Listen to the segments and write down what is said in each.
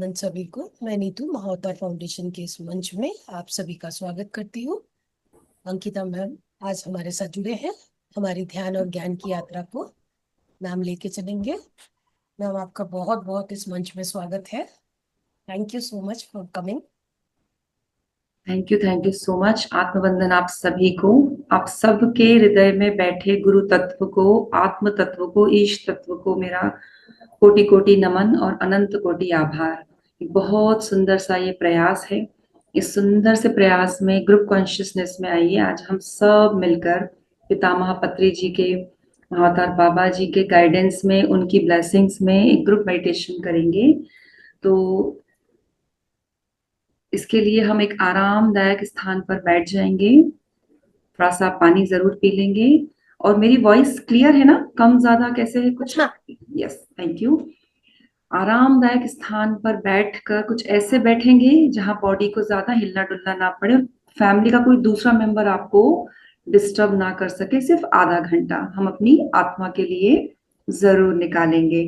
वंदन सभी को। मैं नीतू महाअवतार फाउंडेशन के इस मंच में आप सभी का स्वागत करती हूँ। अंकिता मैम आज हमारे साथ जुड़े हैं। हमारी ध्यान और ज्ञान की यात्रा को मैम लेके चलेंगे। मैम आपका बहुत बहुत इस मंच में स्वागत है। Thank you so much for coming. Thank you so much. आत्मवंदन आप सभी को। आप सबके हृदय में बैठे गुरु तत्व को, आत्म तत्व को, ईश तत्व को मेरा कोटि कोटि नमन और अनंत कोटि आभार। एक बहुत सुंदर सा ये प्रयास है। इस सुंदर से प्रयास में ग्रुप कॉन्शियसनेस में आइए आज हम सब मिलकर पितामह पत्री जी के, महावतार बाबा जी के गाइडेंस में, उनकी ब्लेसिंग्स में एक ग्रुप मेडिटेशन करेंगे। तो इसके लिए हम एक आरामदायक स्थान पर बैठ जाएंगे, थोड़ा सा पानी जरूर पी लेंगे। और मेरी वॉइस क्लियर है ना? कम ज्यादा कैसे है कुछ? हाँ। Yes, thank you. आरामदायक स्थान पर बैठकर कुछ ऐसे बैठेंगे जहां बॉडी को ज्यादा हिलना डुलना ना पड़े, फैमिली का कोई दूसरा मेंबर आपको डिस्टर्ब ना कर सके। सिर्फ आधा घंटा हम अपनी आत्मा के लिए जरूर निकालेंगे।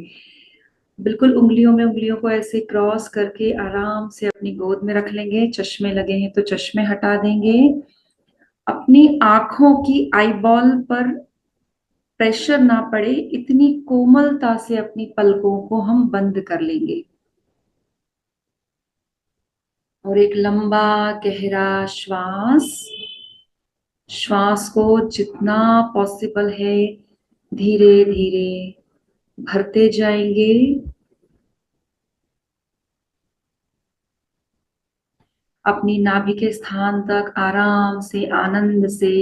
बिल्कुल उंगलियों में उंगलियों को ऐसे क्रॉस करके आराम से अपनी गोद में रख लेंगे। चश्मे लगे हैं तो चश्मे हटा देंगे। अपनी आंखों की आईबॉल पर प्रेशर ना पड़े, इतनी कोमलता से अपनी पलकों को हम बंद कर लेंगे। और एक लंबा गहरा श्वास, श्वास को जितना पॉसिबल है धीरे धीरे भरते जाएंगे। अपनी नाभि के स्थान तक आराम से, आनंद से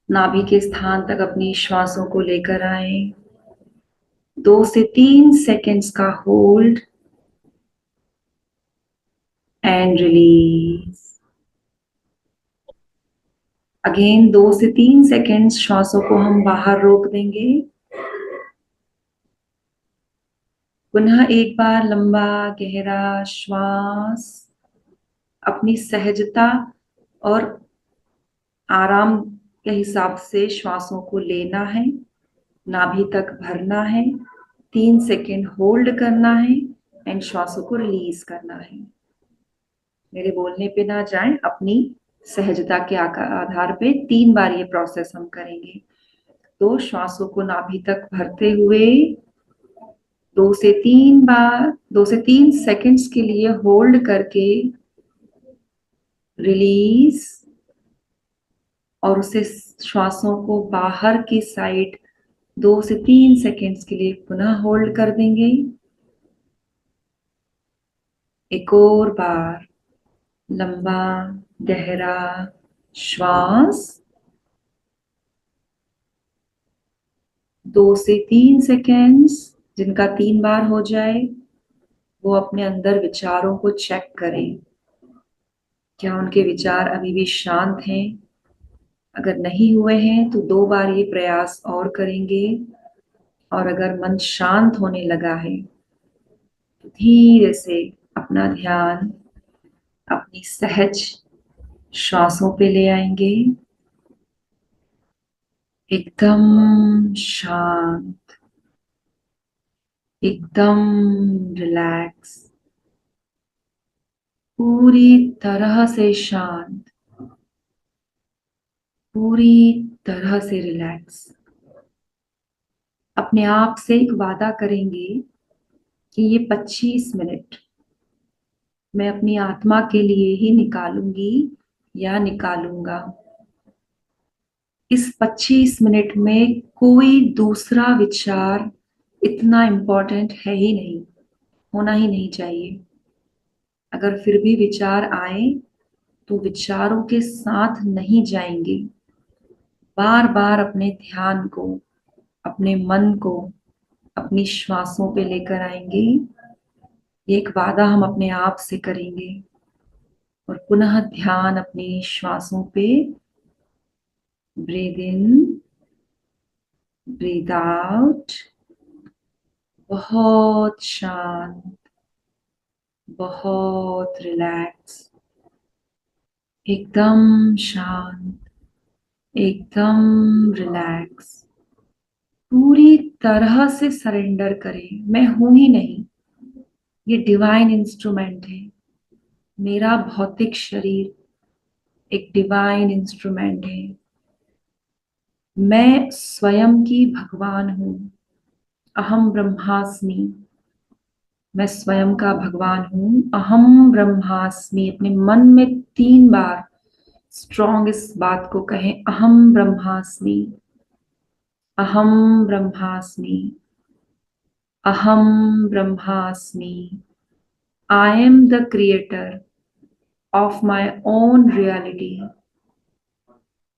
नाभि के स्थान तक अपनी श्वासों को लेकर आए। 2 से 3 सेकंड्स का होल्ड एंड रिलीज। अगेन 2 से 3 सेकंड्स श्वासों को हम बाहर रोक देंगे। पुनः एक बार लंबा गहरा श्वास, अपनी सहजता और आराम के हिसाब से श्वासों को लेना है, नाभि तक भरना है, 3 सेकंड होल्ड करना है एंड श्वासों को रिलीज करना है। मेरे बोलने पे ना जाएं, अपनी सहजता के आधार पे 3 बार ये प्रोसेस हम करेंगे। तो श्वासों को नाभि तक भरते हुए 2 से 3 बार, 2 से 3 सेकंड्स के लिए होल्ड करके रिलीज, और उसे श्वासों को बाहर की साइड 2 से 3 सेकंड्स के लिए पुनः होल्ड कर देंगे। एक और बार लंबा गहरा श्वास, 2 से 3 सेकंड्स। जिनका 3 बार हो जाए वो अपने अंदर विचारों को चेक करें, क्या उनके विचार अभी भी शांत हैं? अगर नहीं हुए हैं तो 2 बार ये प्रयास और करेंगे। और अगर मन शांत होने लगा है तो धीरे से अपना ध्यान अपनी सहज श्वासों पे ले आएंगे। एकदम शांत, एकदम रिलैक्स, पूरी तरह से शांत, पूरी तरह से रिलैक्स। अपने आप से एक वादा करेंगे कि ये 25 मिनट मैं अपनी आत्मा के लिए ही निकालूंगी या निकालूंगा। इस 25 मिनट में कोई दूसरा विचार इतना इम्पोर्टेंट है ही नहीं, होना ही नहीं चाहिए। अगर फिर भी विचार आए तो विचारों के साथ नहीं जाएंगे, बार बार अपने ध्यान को, अपने मन को अपनी श्वासों पे लेकर आएंगे। ये एक वादा हम अपने आप से करेंगे। और पुनः ध्यान अपनी श्वासों पे, ब्रीद इन, ब्रीद आउट। बहुत शांत, बहुत रिलैक्स, एकदम शांत, एकदम रिलैक्स। पूरी तरह से सरेंडर करें, मैं हूं ही नहीं, ये डिवाइन इंस्ट्रूमेंट है। मेरा भौतिक शरीर एक डिवाइन इंस्ट्रूमेंट है। मैं स्वयं की भगवान हूँ। अहम ब्रह्मास्मि। मैं स्वयं का भगवान हूँ। अहम ब्रह्मास्मि। अपने मन में 3 बार स्ट्रॉन्ग इस बात को कहें, अहम ब्रह्मास्मि, अहम ब्रह्मास्मि, अहम ब्रह्मास्मि। I am the creator of my own reality.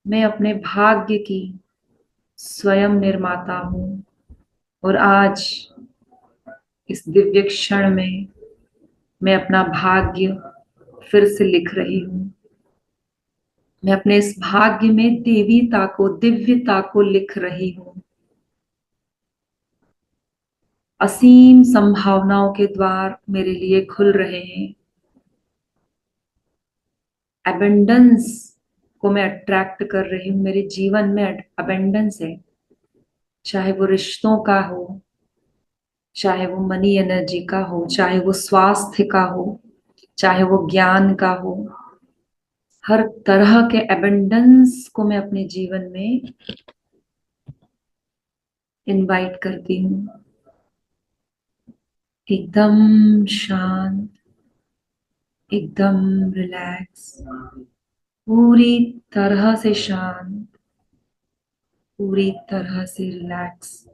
मैं अपने भाग्य की स्वयं निर्माता हूँ। और आज इस दिव्य क्षण में मैं अपना भाग्य फिर से लिख रही हूँ। मैं अपने इस भाग्य में देवीता को, दिव्यता को लिख रही हूँ। असीम संभावनाओं के द्वार मेरे लिए खुल रहे हैं। एबंडेंस को मैं अट्रैक्ट कर रही हूँ। मेरे जीवन में अबंडेंस है, चाहे वो रिश्तों का हो, चाहे वो मनी एनर्जी का हो, चाहे वो स्वास्थ्य का हो, चाहे वो ज्ञान का हो। हर तरह के एबंडेंस को मैं अपने जीवन में इनवाइट करती हूँ। एकदम शांत, एकदम रिलैक्स, पूरी तरह से शांत, पूरी तरह से रिलैक्स।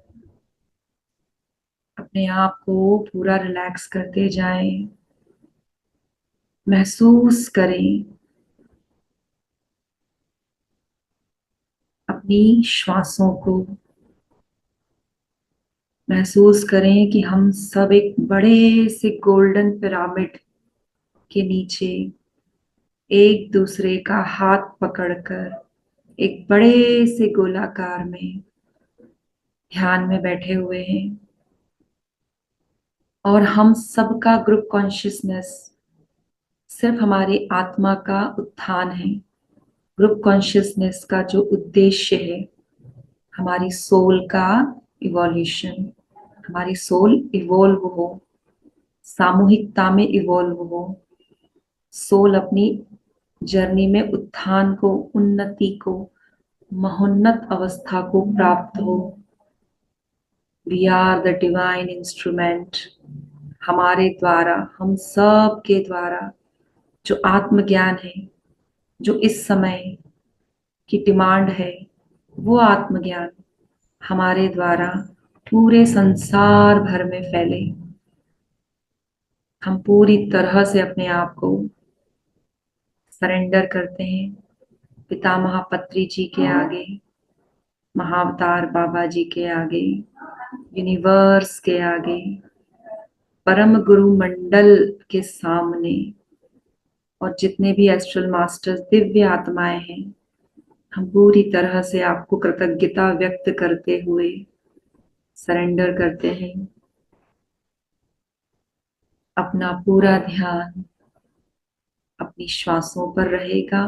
अपने आप को पूरा रिलैक्स करते जाएं। महसूस करें अपनी श्वासों को। महसूस करें कि हम सब एक बड़े से गोल्डन पिरामिड के नीचे एक दूसरे का हाथ पकड़कर एक बड़े से गोलाकार में ध्यान में बैठे हुए हैं। और हम सबका ग्रुप कॉन्शियसनेस सिर्फ हमारी आत्मा का उत्थान है। ग्रुप कॉन्शियसनेस का जो उद्देश्य है, हमारी सोल का इवोल्यूशन, हमारी सोल इवोल्व हो, सामूहिकता में इवोल्व हो, सोल अपनी जर्नी में उत्थान को, उन्नति को, महोन्नत अवस्था को प्राप्त हो। We are the divine instrument. हमारे द्वारा, हम सब के द्वारा जो आत्मज्ञान है, जो इस समय की डिमांड है, वो आत्मज्ञान हमारे द्वारा पूरे संसार भर में फैले। हम पूरी तरह से अपने आप को सरेंडर करते हैं पितामह पत्री जी के आगे, महाअवतार बाबा जी के आगे, यूनिवर्स के आगे, परम गुरु मंडल के सामने, और जितने भी एस्ट्रल मास्टर्स, दिव्य आत्माएं हैं। हम पूरी तरह से आपको कृतज्ञता व्यक्त करते हुए सरेंडर करते हैं। अपना पूरा ध्यान अपनी श्वासों पर रहेगा,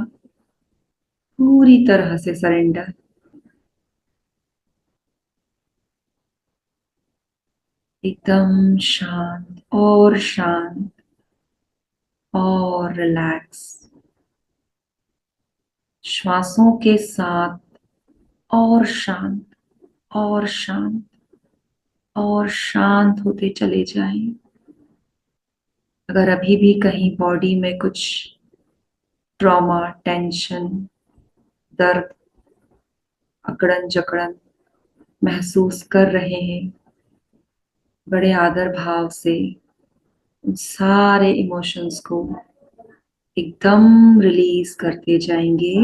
पूरी तरह से सरेंडर। एकदम शांत और शांत और रिलैक्स। श्वासों के साथ और शांत और शांत और शांत होते चले जाएं। अगर अभी भी कहीं बॉडी में कुछ ट्रॉमा, टेंशन, दर्द, अकड़न जकड़न महसूस कर रहे हैं, बड़े आदर भाव से उन सारे इमोशंस को एकदम रिलीज करते जाएंगे,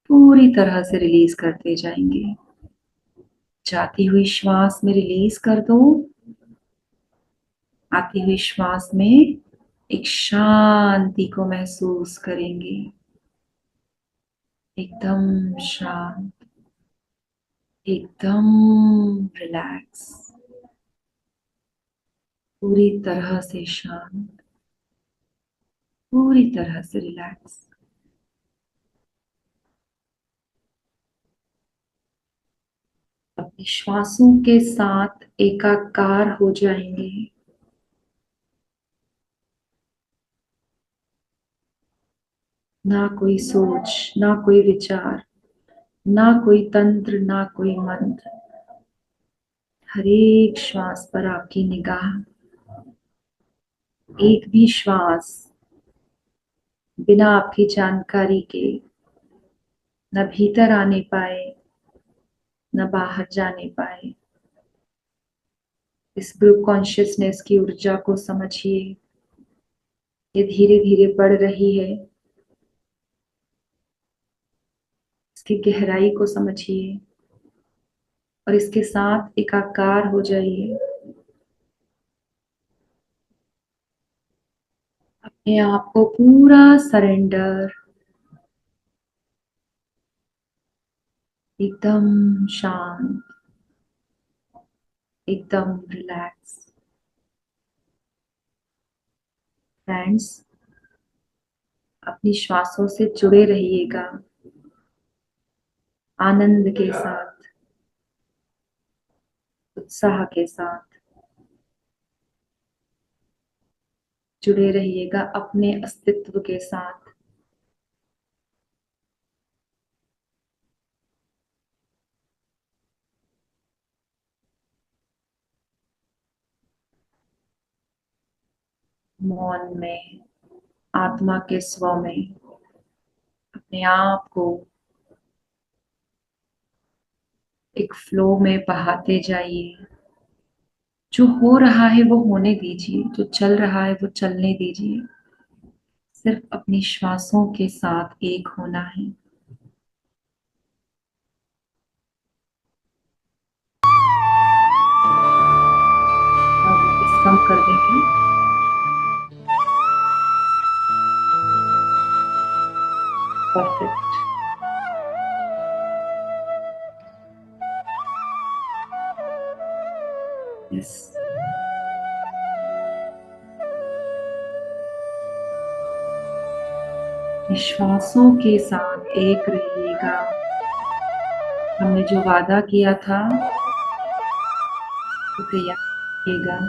पूरी तरह से रिलीज करते जाएंगे। जाती हुई श्वास में रिलीज कर दो, आती हुई श्वास में एक शांति को महसूस करेंगे। एकदम शांत, एकदम रिलैक्स, पूरी तरह से शांत, पूरी तरह से रिलैक्स। अपनी श्वासों के साथ एकाकार हो जाएंगे। ना कोई सोच, ना कोई विचार, ना कोई तंत्र, ना कोई मंत्र। हर एक श्वास पर आपकी निगाह। एक भी श्वास बिना आपकी जानकारी के न भीतर आने पाए, न बाहर जाने पाए। इस ग्रुप कॉन्शियसनेस की ऊर्जा को समझिए। ये धीरे धीरे बढ़ रही है। इसकी गहराई को समझिए और इसके साथ एकाकार हो जाइए। अपने आप को पूरा सरेंडर, एकदम शांत, एकदम रिलैक्स। फ्रेंड्स, अपनी श्वासों से जुड़े रहिएगा, आनंद के साथ, उत्साह के साथ जुड़े रहिएगा, अपने अस्तित्व के साथ। मौन में, आत्मा के स्व में अपने आप को एक फ्लो में बहाते जाइए। जो हो रहा है वो होने दीजिए, जो चल रहा है वो चलने दीजिए। सिर्फ अपनी श्वासों के साथ एक होना है। अब वापस कम कर देंगे। परफेक्ट। यस। श्वासों के साथ एक रहिएगा। हमने जो वादा किया था वो तैयार रखिएगा।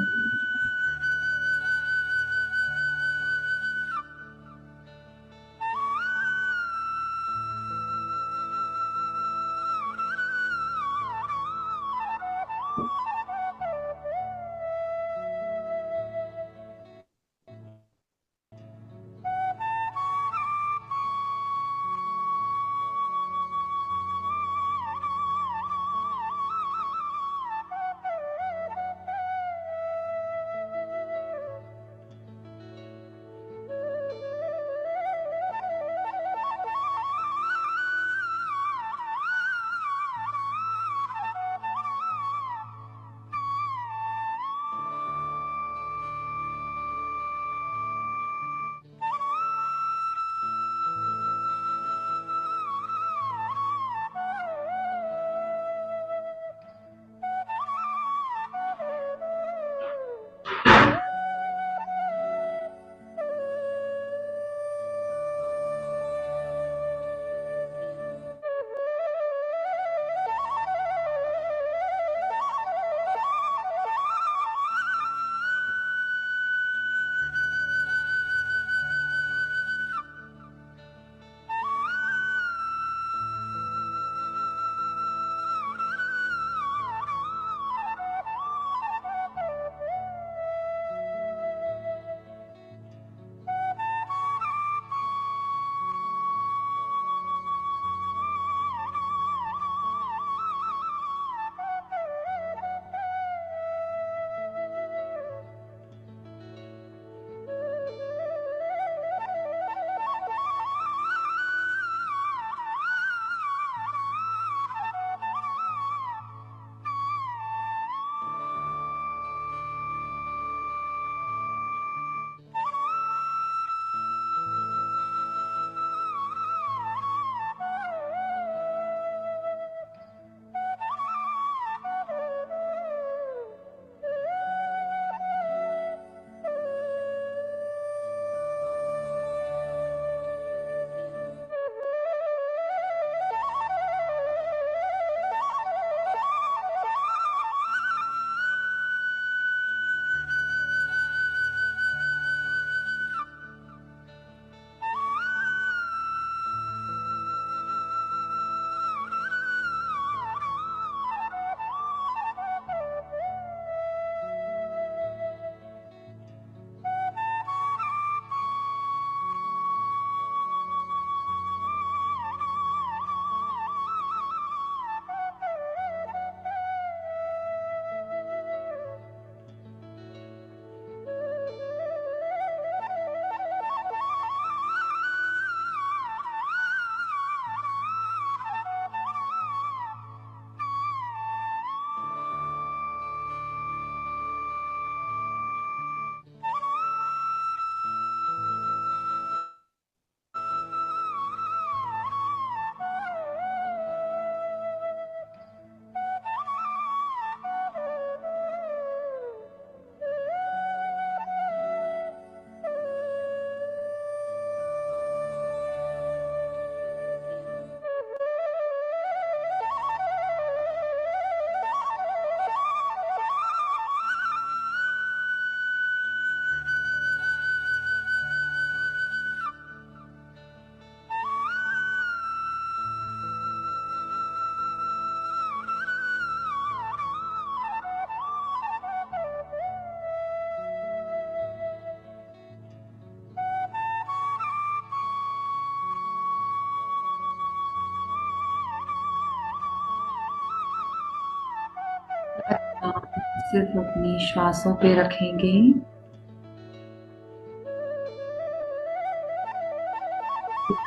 सिर्फ अपनी श्वासों पे रखेंगे।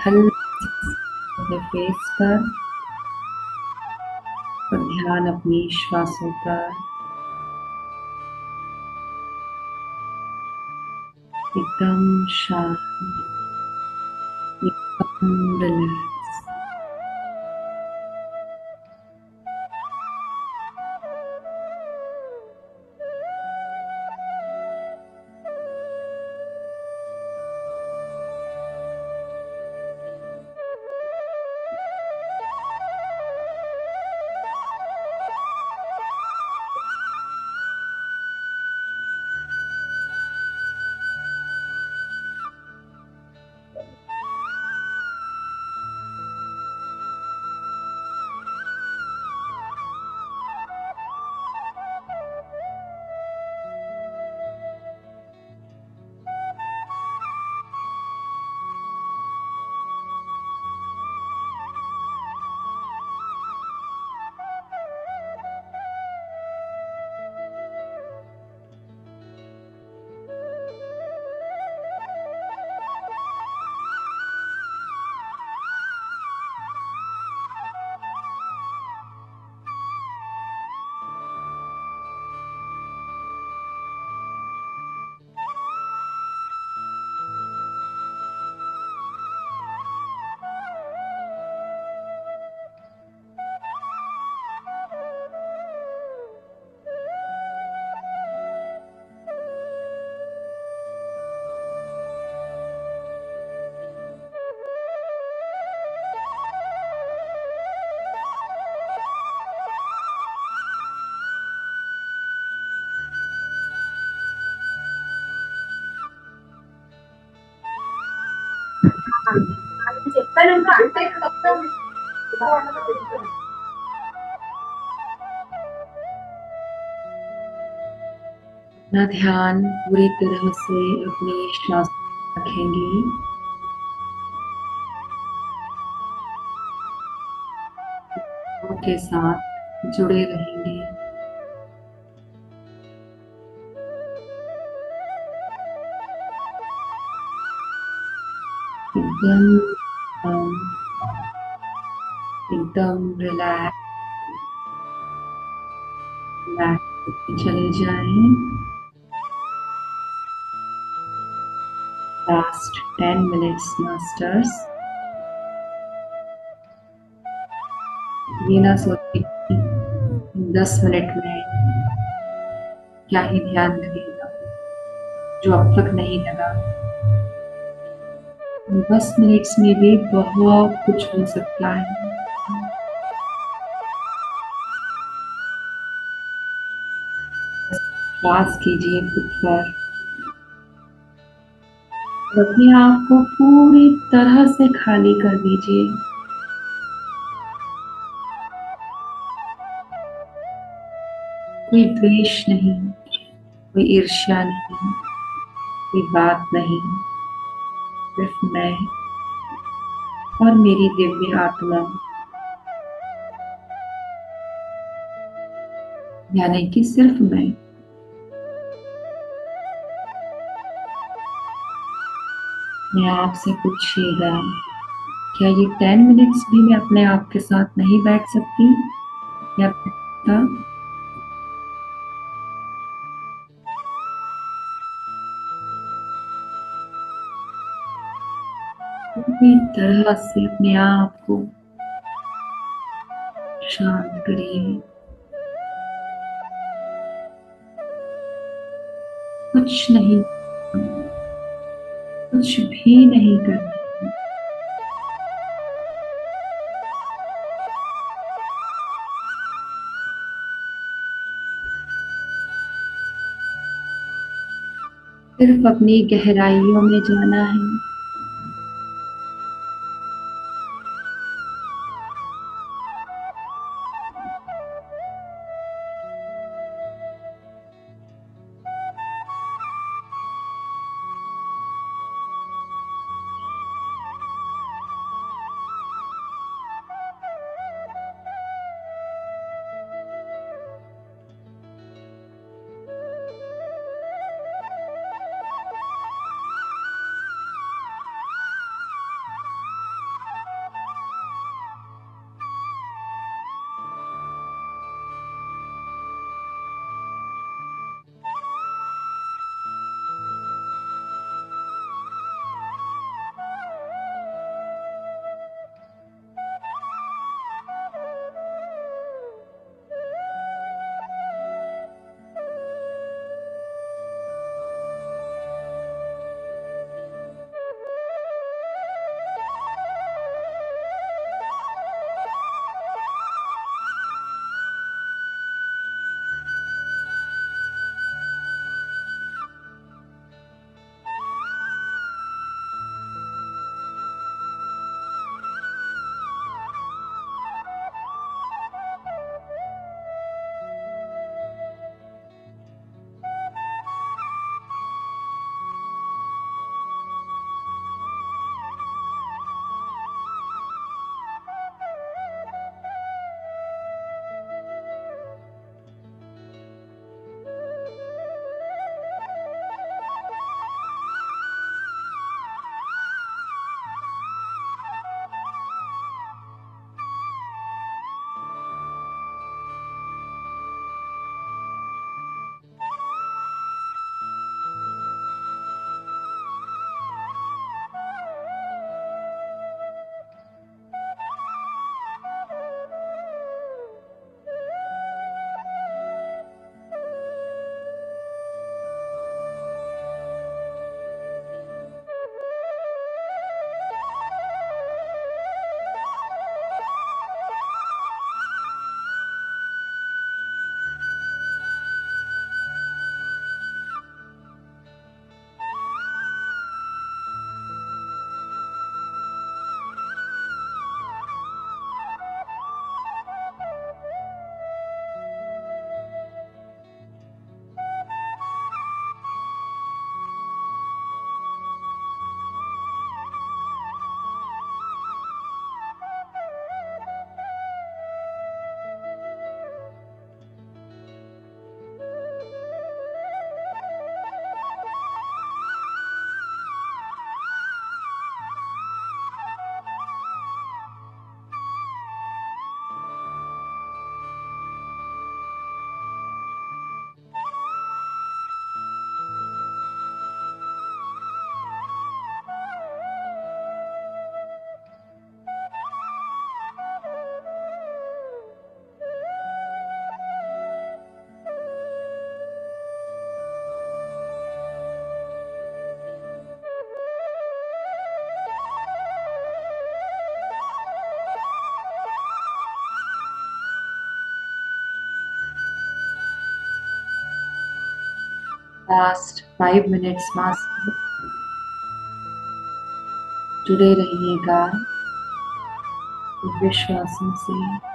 हल्के फेस पर और ध्यान अपनी श्वासों पर। एकदम शांत, एकदम रिलैक्स। अपना ध्यान पूरी तरह से अपनी श्वास पर रखेंगे। के साथ जुड़े रहेंगे। एकदम एकदम रिलैक्स चले जाएं। Last 10 minutes masters. ये ना सोचिए 10 मिनट में क्या ही ध्यान लगेगा, जो अब तक नहीं लगा। 10 मिनट्स में भी बहुत कुछ हो सकता है। श्वास कीजिए खुद पर, अपने आप को पूरी तरह से खाली कर दीजिए। कोई द्वेष नहीं, कोई ईर्ष्या नहीं, कोई बात नहीं, सिर्फ मैं और मेरी दिव्य आत्मा, यानी कि सिर्फ मैं। मैं आपसे पूछिएगा, क्या ये 10 मिनट्स भी मैं अपने आप के साथ नहीं बैठ सकती या बैठता? पूरी तरह से अपने आप को शांत करिए। कुछ नहीं, कुछ भी नहीं करना। सिर्फ अपनी गहराइयों में जाना है। लास्ट 5 मिनट्स मास्क जुड़े रहिएगा विश्वासों से।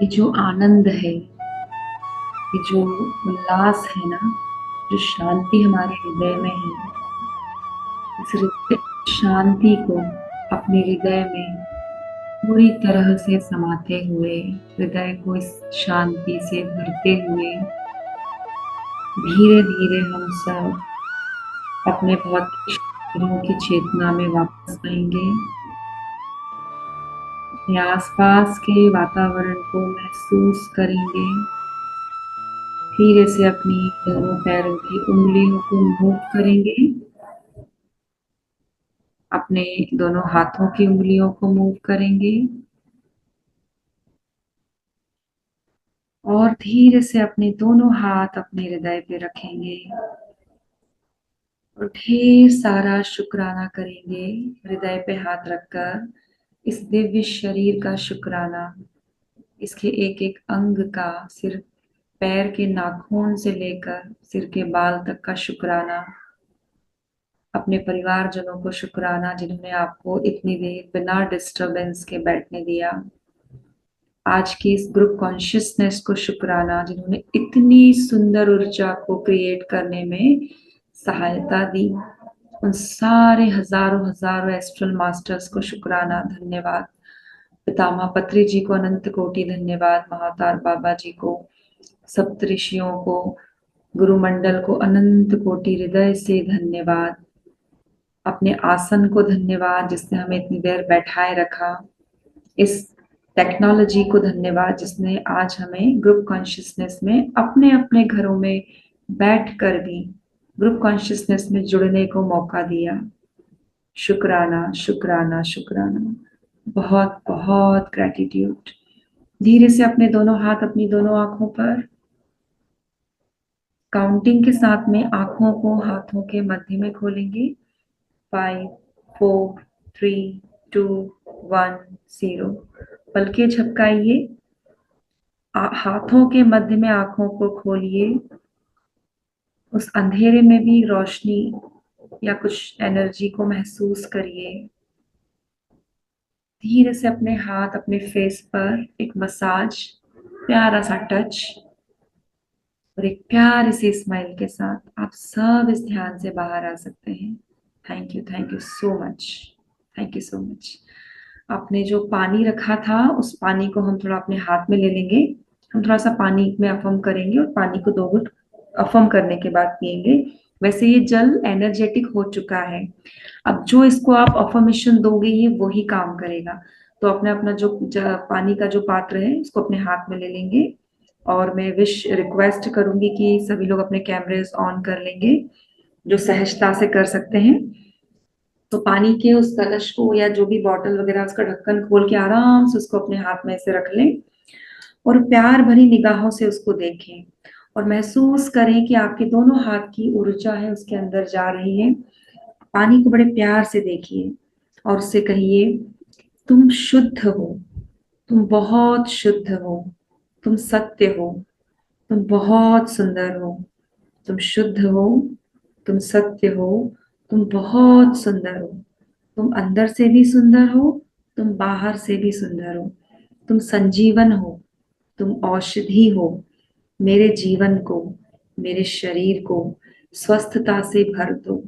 ये जो आनंद है, ये जो उल्लास है ना, जो शांति हमारे हृदय में है, इस शांति को अपने हृदय में पूरी तरह से समाते हुए, हृदय को इस शांति से भरते हुए धीरे धीरे हम सब अपने भौतिक शरीरों की चेतना में वापस आएंगे। अपने आसपास के वातावरण को महसूस करेंगे। धीरे से अपनी दोनों पैरों की उंगलियों को मूव करेंगे। अपने दोनों हाथों की उंगलियों को मूव करेंगे और धीरे से अपने दोनों हाथ अपने हृदय पे रखेंगे और ढेर सारा शुक्राना करेंगे हृदय पे हाथ रखकर। इस दिव्य शरीर का शुक्राना, इसके एक एक अंग का, सिर पैर के नाखून से लेकर सिर के बाल तक का शुक्राना। अपने परिवारजनों को शुक्राना जिन्होंने आपको इतनी देर बिना डिस्टरबेंस के बैठने दिया। आज की इस ग्रुप कॉन्शियसनेस को शुक्राना जिन्होंने इतनी सुंदर ऊर्जा को क्रिएट करने में सहायता दी। उन सारे हजारों हजारों एस्ट्रल मास्टर्स को शुक्राना, धन्यवाद। पितामह पत्री जी को अनंत कोटि धन्यवाद। महातार बाबा जी को, सप्तऋषियों को, गुरुमंडल को अनंत कोटि हृदय से धन्यवाद। अपने आसन को धन्यवाद जिसने हमें इतनी देर बैठाए रखा। इस टेक्नोलॉजी को धन्यवाद जिसने आज हमें ग्रुप कॉन्शियसनेस में अपने अपने घरों में बैठकर भी ग्रुप कॉन्शियसनेस में जुड़ने को मौका दिया। शुक्राना शुक्राना शुक्राना, बहुत बहुत ग्रेटिट्यूड। धीरे से अपने दोनों हाथ अपनी दोनों आंखों पर, काउंटिंग के साथ में आंखों को हाथों के मध्य में खोलेंगे। 5 4 3 2 1 0। पलकें झपकाइए, हाथों के मध्य में आंखों को खोलिए उस अंधेरे में भी रोशनी या कुछ एनर्जी को महसूस करिए। धीरे से अपने हाथ अपने फेस पर एक मसाज, प्यारा सा टच और एक प्यारी सी स्माइल के साथ आप सब इस ध्यान से बाहर आ सकते हैं। Thank you so much, thank you so much. आपने जो पानी रखा था उस पानी को हम थोड़ा अपने हाथ में ले लेंगे। हम थोड़ा सा पानी में अफर्म करेंगे और पानी को 2 घूंट अफर्म करने के बाद पिएंगे। वैसे ये जल एनर्जेटिक हो चुका है। अब जो इसको आप अफर्मेशन दोगे ये वही काम करेगा। तो अपना अपना जो पानी का जो पात्र है उसको अपने हाथ में ले लेंगे और मैं रिक्वेस्ट करूंगी कि सभी लोग अपने कैमरेज ऑन कर लेंगे जो सहजता से कर सकते हैं। तो पानी के उस कलश को या जो भी बॉटल वगैरह उसका ढक्कन खोल के आराम से उसको अपने हाथ में ऐसे रख लें और प्यार भरी निगाहों से उसको देखें और महसूस करें कि आपके दोनों हाथ की ऊर्जा है उसके अंदर जा रही है। पानी को बड़े प्यार से देखिए और उससे कहिए, तुम शुद्ध हो, तुम बहुत शुद्ध हो, तुम सत्य हो, तुम बहुत सुंदर हो, तुम शुद्ध हो, तुम सत्य हो, तुम बहुत सुंदर हो, तुम अंदर से भी सुंदर हो, तुम बाहर से भी सुंदर हो, तुम संजीवन हो, तुम औषधि हो। मेरे जीवन को, मेरे शरीर को स्वस्थता से भर दो।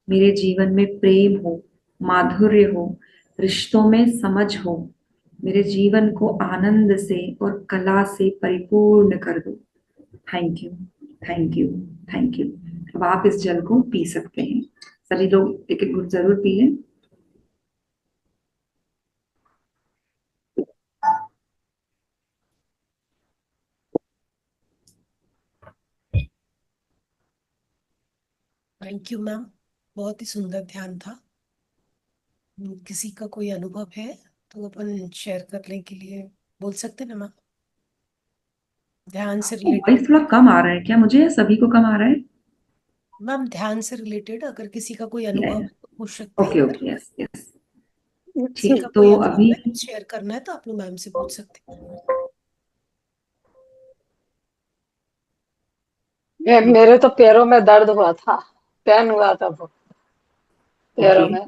मेरे जीवन में प्रेम हो, माधुर्य हो, रिश्तों में समझ हो। मेरे जीवन को आनंद से और कला से परिपूर्ण कर दो। Thank you, thank you, thank you. अब आप इस जल को पी सकते हैं। सभी लोग एक एक घूंट जरूर पी लें। थैंक यू मैम, बहुत ही सुंदर ध्यान था। किसी का कोई अनुभव है तो अपन शेयर करने के लिए बोल सकते हैं ना मैम, ध्यान से आपको रिलेटेड। वॉइस थोड़ा कम आ रहा है क्या मुझे, या सभी को कम आ रहा है? मैम ध्यान से रिलेटेड अगर किसी का कोई या अनुभव है तो पूछ सकते हैं ओके इधर। Okay, yes yes. किसी ठीक, का तो कोई अनुभव अभी है कुछ शेयर करना है तो आप लोग मैम से पूछ सकते मेरे तो पैरों में दर्द हुआ था, पेन हुआ था वो ओके, पैरों में।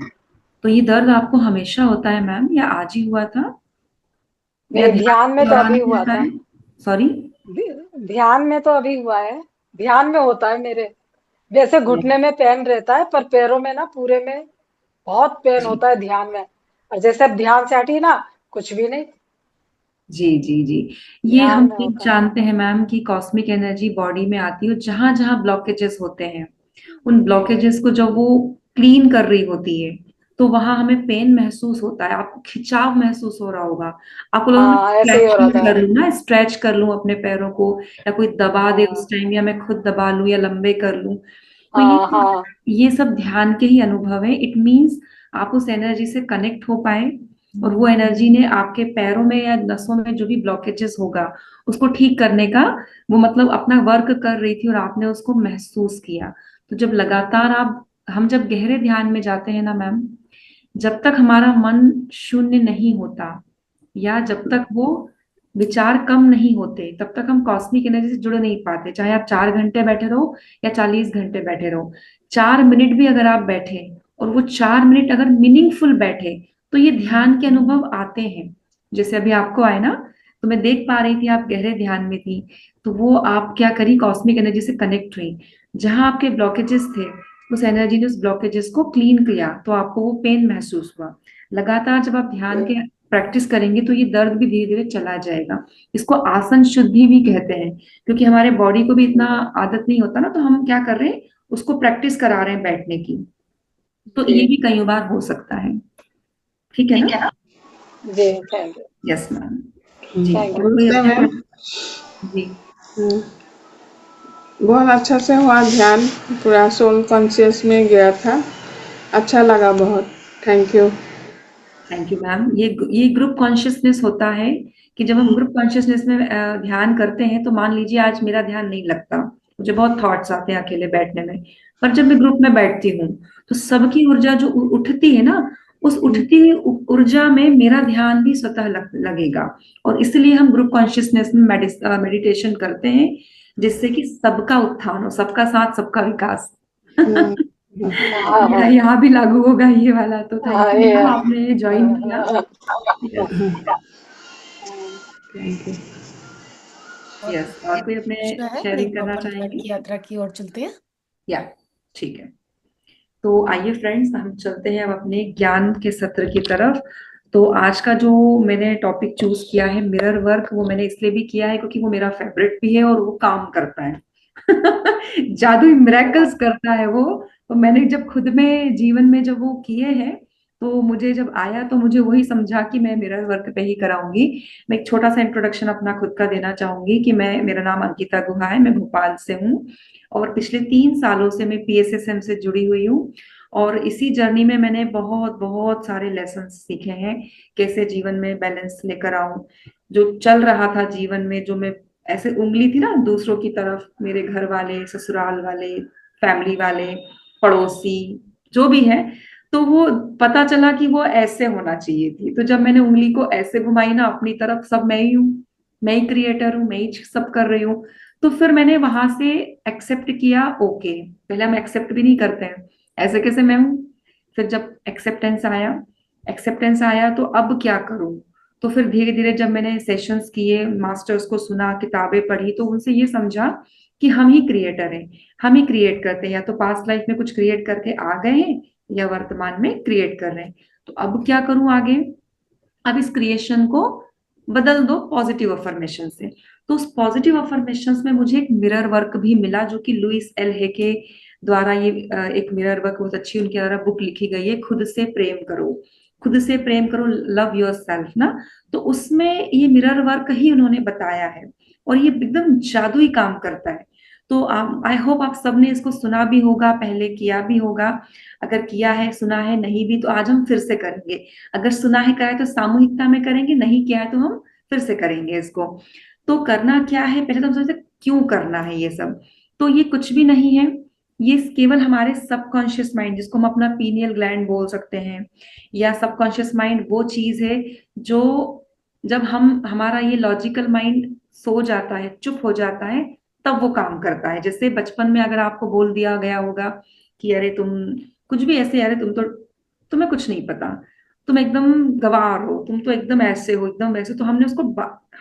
तो ये दर्द आपको हमेशा होता है मैम या आज ही हुआ था या नहीं, ध्यान ध्यान के में तो दौरान अभी भी हुआ होता था। है? सॉरी। ध्यान में तो अभी हुआ है। ध्यान में होता है मेरे। वैसे घुटने में पेन रहता है पर पैरों में ना पूरे में बहुत पेन जी होता है ध्यान में। और जैसे अब ध्यान से हटी ना, कुछ भी नहीं। जी जी जी। ये ध्यान हम में लोग होता है। जानते हैं मैम कि कॉस्मिक एनर्जी बॉडी में आती है, जहां जहां ब्लॉकेजेस होते हैं उन ब्लॉकेजेस को जब वो क्लीन कर रही होती है तो वहां हमें पेन महसूस होता है। आपको खिंचाव महसूस हो रहा होगा। आपको लगा मैं हाँ, ऐसे ही हो रहा फ्लेक्शन था। कर लूं ना, स्ट्रेच कर लूं अपने पैरों को, या कोई दबा दे हाँ उस टाइम, या मैं खुद दबा लूं या लंबे कर लूं। तो हाँ हाँ। ये सब ध्यान के ही अनुभव है। इट मीन्स आप उस एनर्जी से कनेक्ट हो पाए और वो एनर्जी ने आपके पैरों में या नसों में जो भी ब्लॉकेजेस होगा उसको ठीक करने का वो मतलब अपना वर्क कर रही थी और आपने उसको महसूस किया। तो जब लगातार आप हम जब गहरे ध्यान में जाते हैं ना मैम, जब तक हमारा मन शून्य नहीं होता या जब तक वो विचार कम नहीं होते तब तक हम कॉस्मिक एनर्जी से जुड़ नहीं पाते। चाहे आप 4 घंटे बैठे रहो या 40 घंटे बैठे रहो, 4 मिनट भी अगर आप बैठे और वो 4 मिनट अगर मीनिंगफुल बैठे तो ये ध्यान के अनुभव आते हैं। जैसे अभी आपको आए ना, तो मैं देख पा रही थी आप गहरे ध्यान में थी। तो वो आप क्या करी, कॉस्मिक एनर्जी से कनेक्ट हुई। जहां आपके ब्लॉकेजेस थे उस एनर्जी ने उस ब्लॉकेजेस को क्लीन किया तो आपको वो पेन महसूस हुआ। लगातार जब आप ध्यान के प्रैक्टिस करेंगे तो ये दर्द भी धीरे धीरे चला जाएगा। इसको आसन शुद्धि भी कहते हैं, क्योंकि हमारे बॉडी को भी इतना आदत नहीं होता ना, तो हम क्या कर रहे हैं उसको प्रैक्टिस करा रहे हैं बैठने की। तो जी ये भी कई बार हो सकता है। ठीक है ना? जी। Thank you. Yes ma'am. जी, थैंक और यू। कोई नमस्ते अपने मैम। जी बहुत अच्छा से हुआ ध्यान, पूरा सोल कॉन्शियस में गया था, अच्छा लगा बहुत। Thank you. Thank you ma'am. ये ग्रुप कॉन्शियसनेस होता है कि जब हम ग्रुप कॉन्शियसनेस में ध्यान करते हैं तो मान लीजिए आज मेरा ध्यान नहीं लगता, मुझे बहुत थॉट्स आते हैं अकेले बैठने में, पर जब मैं ग्रुप में बैठती हूँ तो सबकी ऊर्जा जो उठती है ना, उस उठती हुई ऊर्जा में मेरा ध्यान भी स्वतः लगेगा। और इसलिए हम ग्रुप कॉन्शियसनेस में मेडिटेशन करते हैं, जिससे कि सबका उत्थान हो, सबका साथ सबका विकास। हम्म, हाँ हाँ यहाँ भी लागू होगा ये वाला। तो थैंक हाँ, यू ये मैम, आपने ज्वाइन किया। हाँ, यस। Thank you. और यस, और कोई अपने पूछना है नहीं शेयरिंग तो करना अपन ध्यान चाहेंगे? की यात्रा की ओर चलते हैं। या ठीक है, तो आइए फ्रेंड्स, हम चलते हैं अब अपने ज्ञान के सत्र की तरफ। तो आज का जो मैंने टॉपिक चूज किया है मिरर वर्क, वो मैंने इसलिए भी किया है क्योंकि वो मेरा फेवरेट भी है और वो काम करता है। जादुई मिरेकल्स करता है वो। तो मैंने जब खुद में जीवन में जब वो किए हैं, तो मुझे जब आया तो मुझे वही समझा कि मैं मिरर वर्क पे ही कराऊंगी। मैं एक छोटा सा इंट्रोडक्शन अपना खुद का देना चाहूंगी कि मेरा नाम अंकिता गुहा है, मैं भोपाल से हूँ और पिछले 3 सालों से मैं PSSM से जुड़ी हुई हूँ। और इसी जर्नी में मैंने बहुत बहुत सारे लेसन सीखे हैं, कैसे जीवन में बैलेंस लेकर आऊं। जो चल रहा था जीवन में, जो मैं ऐसे उंगली थी ना दूसरों की तरफ, मेरे घर वाले, ससुराल वाले, फैमिली वाले, पड़ोसी, जो भी है, तो वो पता चला कि वो ऐसे होना चाहिए थी। तो जब मैंने उंगली को ऐसे घुमाई ना अपनी तरफ, सब मैं ही हूँ, मैं ही क्रिएटर हूँ, मैं ही सब कर रही हूँ। तो फिर मैंने वहां से एक्सेप्ट किया। ओके, पहले हम एक्सेप्ट भी नहीं करते हैं, ऐसे कैसे मैं हूं। फिर जब एक्सेप्टेंस आया तो अब क्या करूं। तो फिर धीरे धीरे जब मैंने सेशंस किए, मास्टर्स को सुना, किताबें पढ़ी, तो उनसे ये समझा कि हम ही क्रिएटर हैं, हम ही क्रिएट करते हैं। या तो पास्ट लाइफ में कुछ क्रिएट करके आ गए हैं या वर्तमान में क्रिएट कर रहे हैं। तो अब क्या करूं आगे। अब इस क्रिएशन को बदल दो पॉजिटिव अफर्मेशन से। तो उस पॉजिटिव अफर्मेशन में मुझे एक मिरर वर्क भी मिला, जो कि लुइस एल हे के द्वारा ये एक मिरर वर्क बहुत अच्छी उनके द्वारा बुक लिखी गई है, खुद से प्रेम करो, खुद से प्रेम करो, लव योर सेल्फ ना। तो उसमें ये मिरर वर्क ही उन्होंने बताया है और ये एकदम जादुई काम करता है। तो आई होप आप सबने इसको सुना भी होगा, पहले किया भी होगा। अगर किया है, सुना है, नहीं भी, तो आज हम फिर से करेंगे। अगर सुना है करा है तो सामूहिकता में करेंगे, नहीं किया है तो हम फिर से करेंगे इसको। तो करना क्या है, पहले तो हम सोचते क्यों करना है ये सब। तो ये कुछ भी नहीं है, ये केवल हमारे सबकॉन्शियस माइंड, जिसको हम अपना पीनियल ग्लैंड बोल सकते हैं, या सबकॉन्शियस माइंड वो चीज है जो जब हम हमारा ये लॉजिकल माइंड सो जाता है, चुप हो जाता है, तब वो काम करता है। जैसे बचपन में अगर आपको बोल दिया गया होगा कि अरे तुम कुछ भी ऐसे, अरे तुम तो, तुम्हें कुछ नहीं पता, तुम एकदम गवार हो, तुम तो एकदम ऐसे हो, एकदम वैसे, तो हमने उसको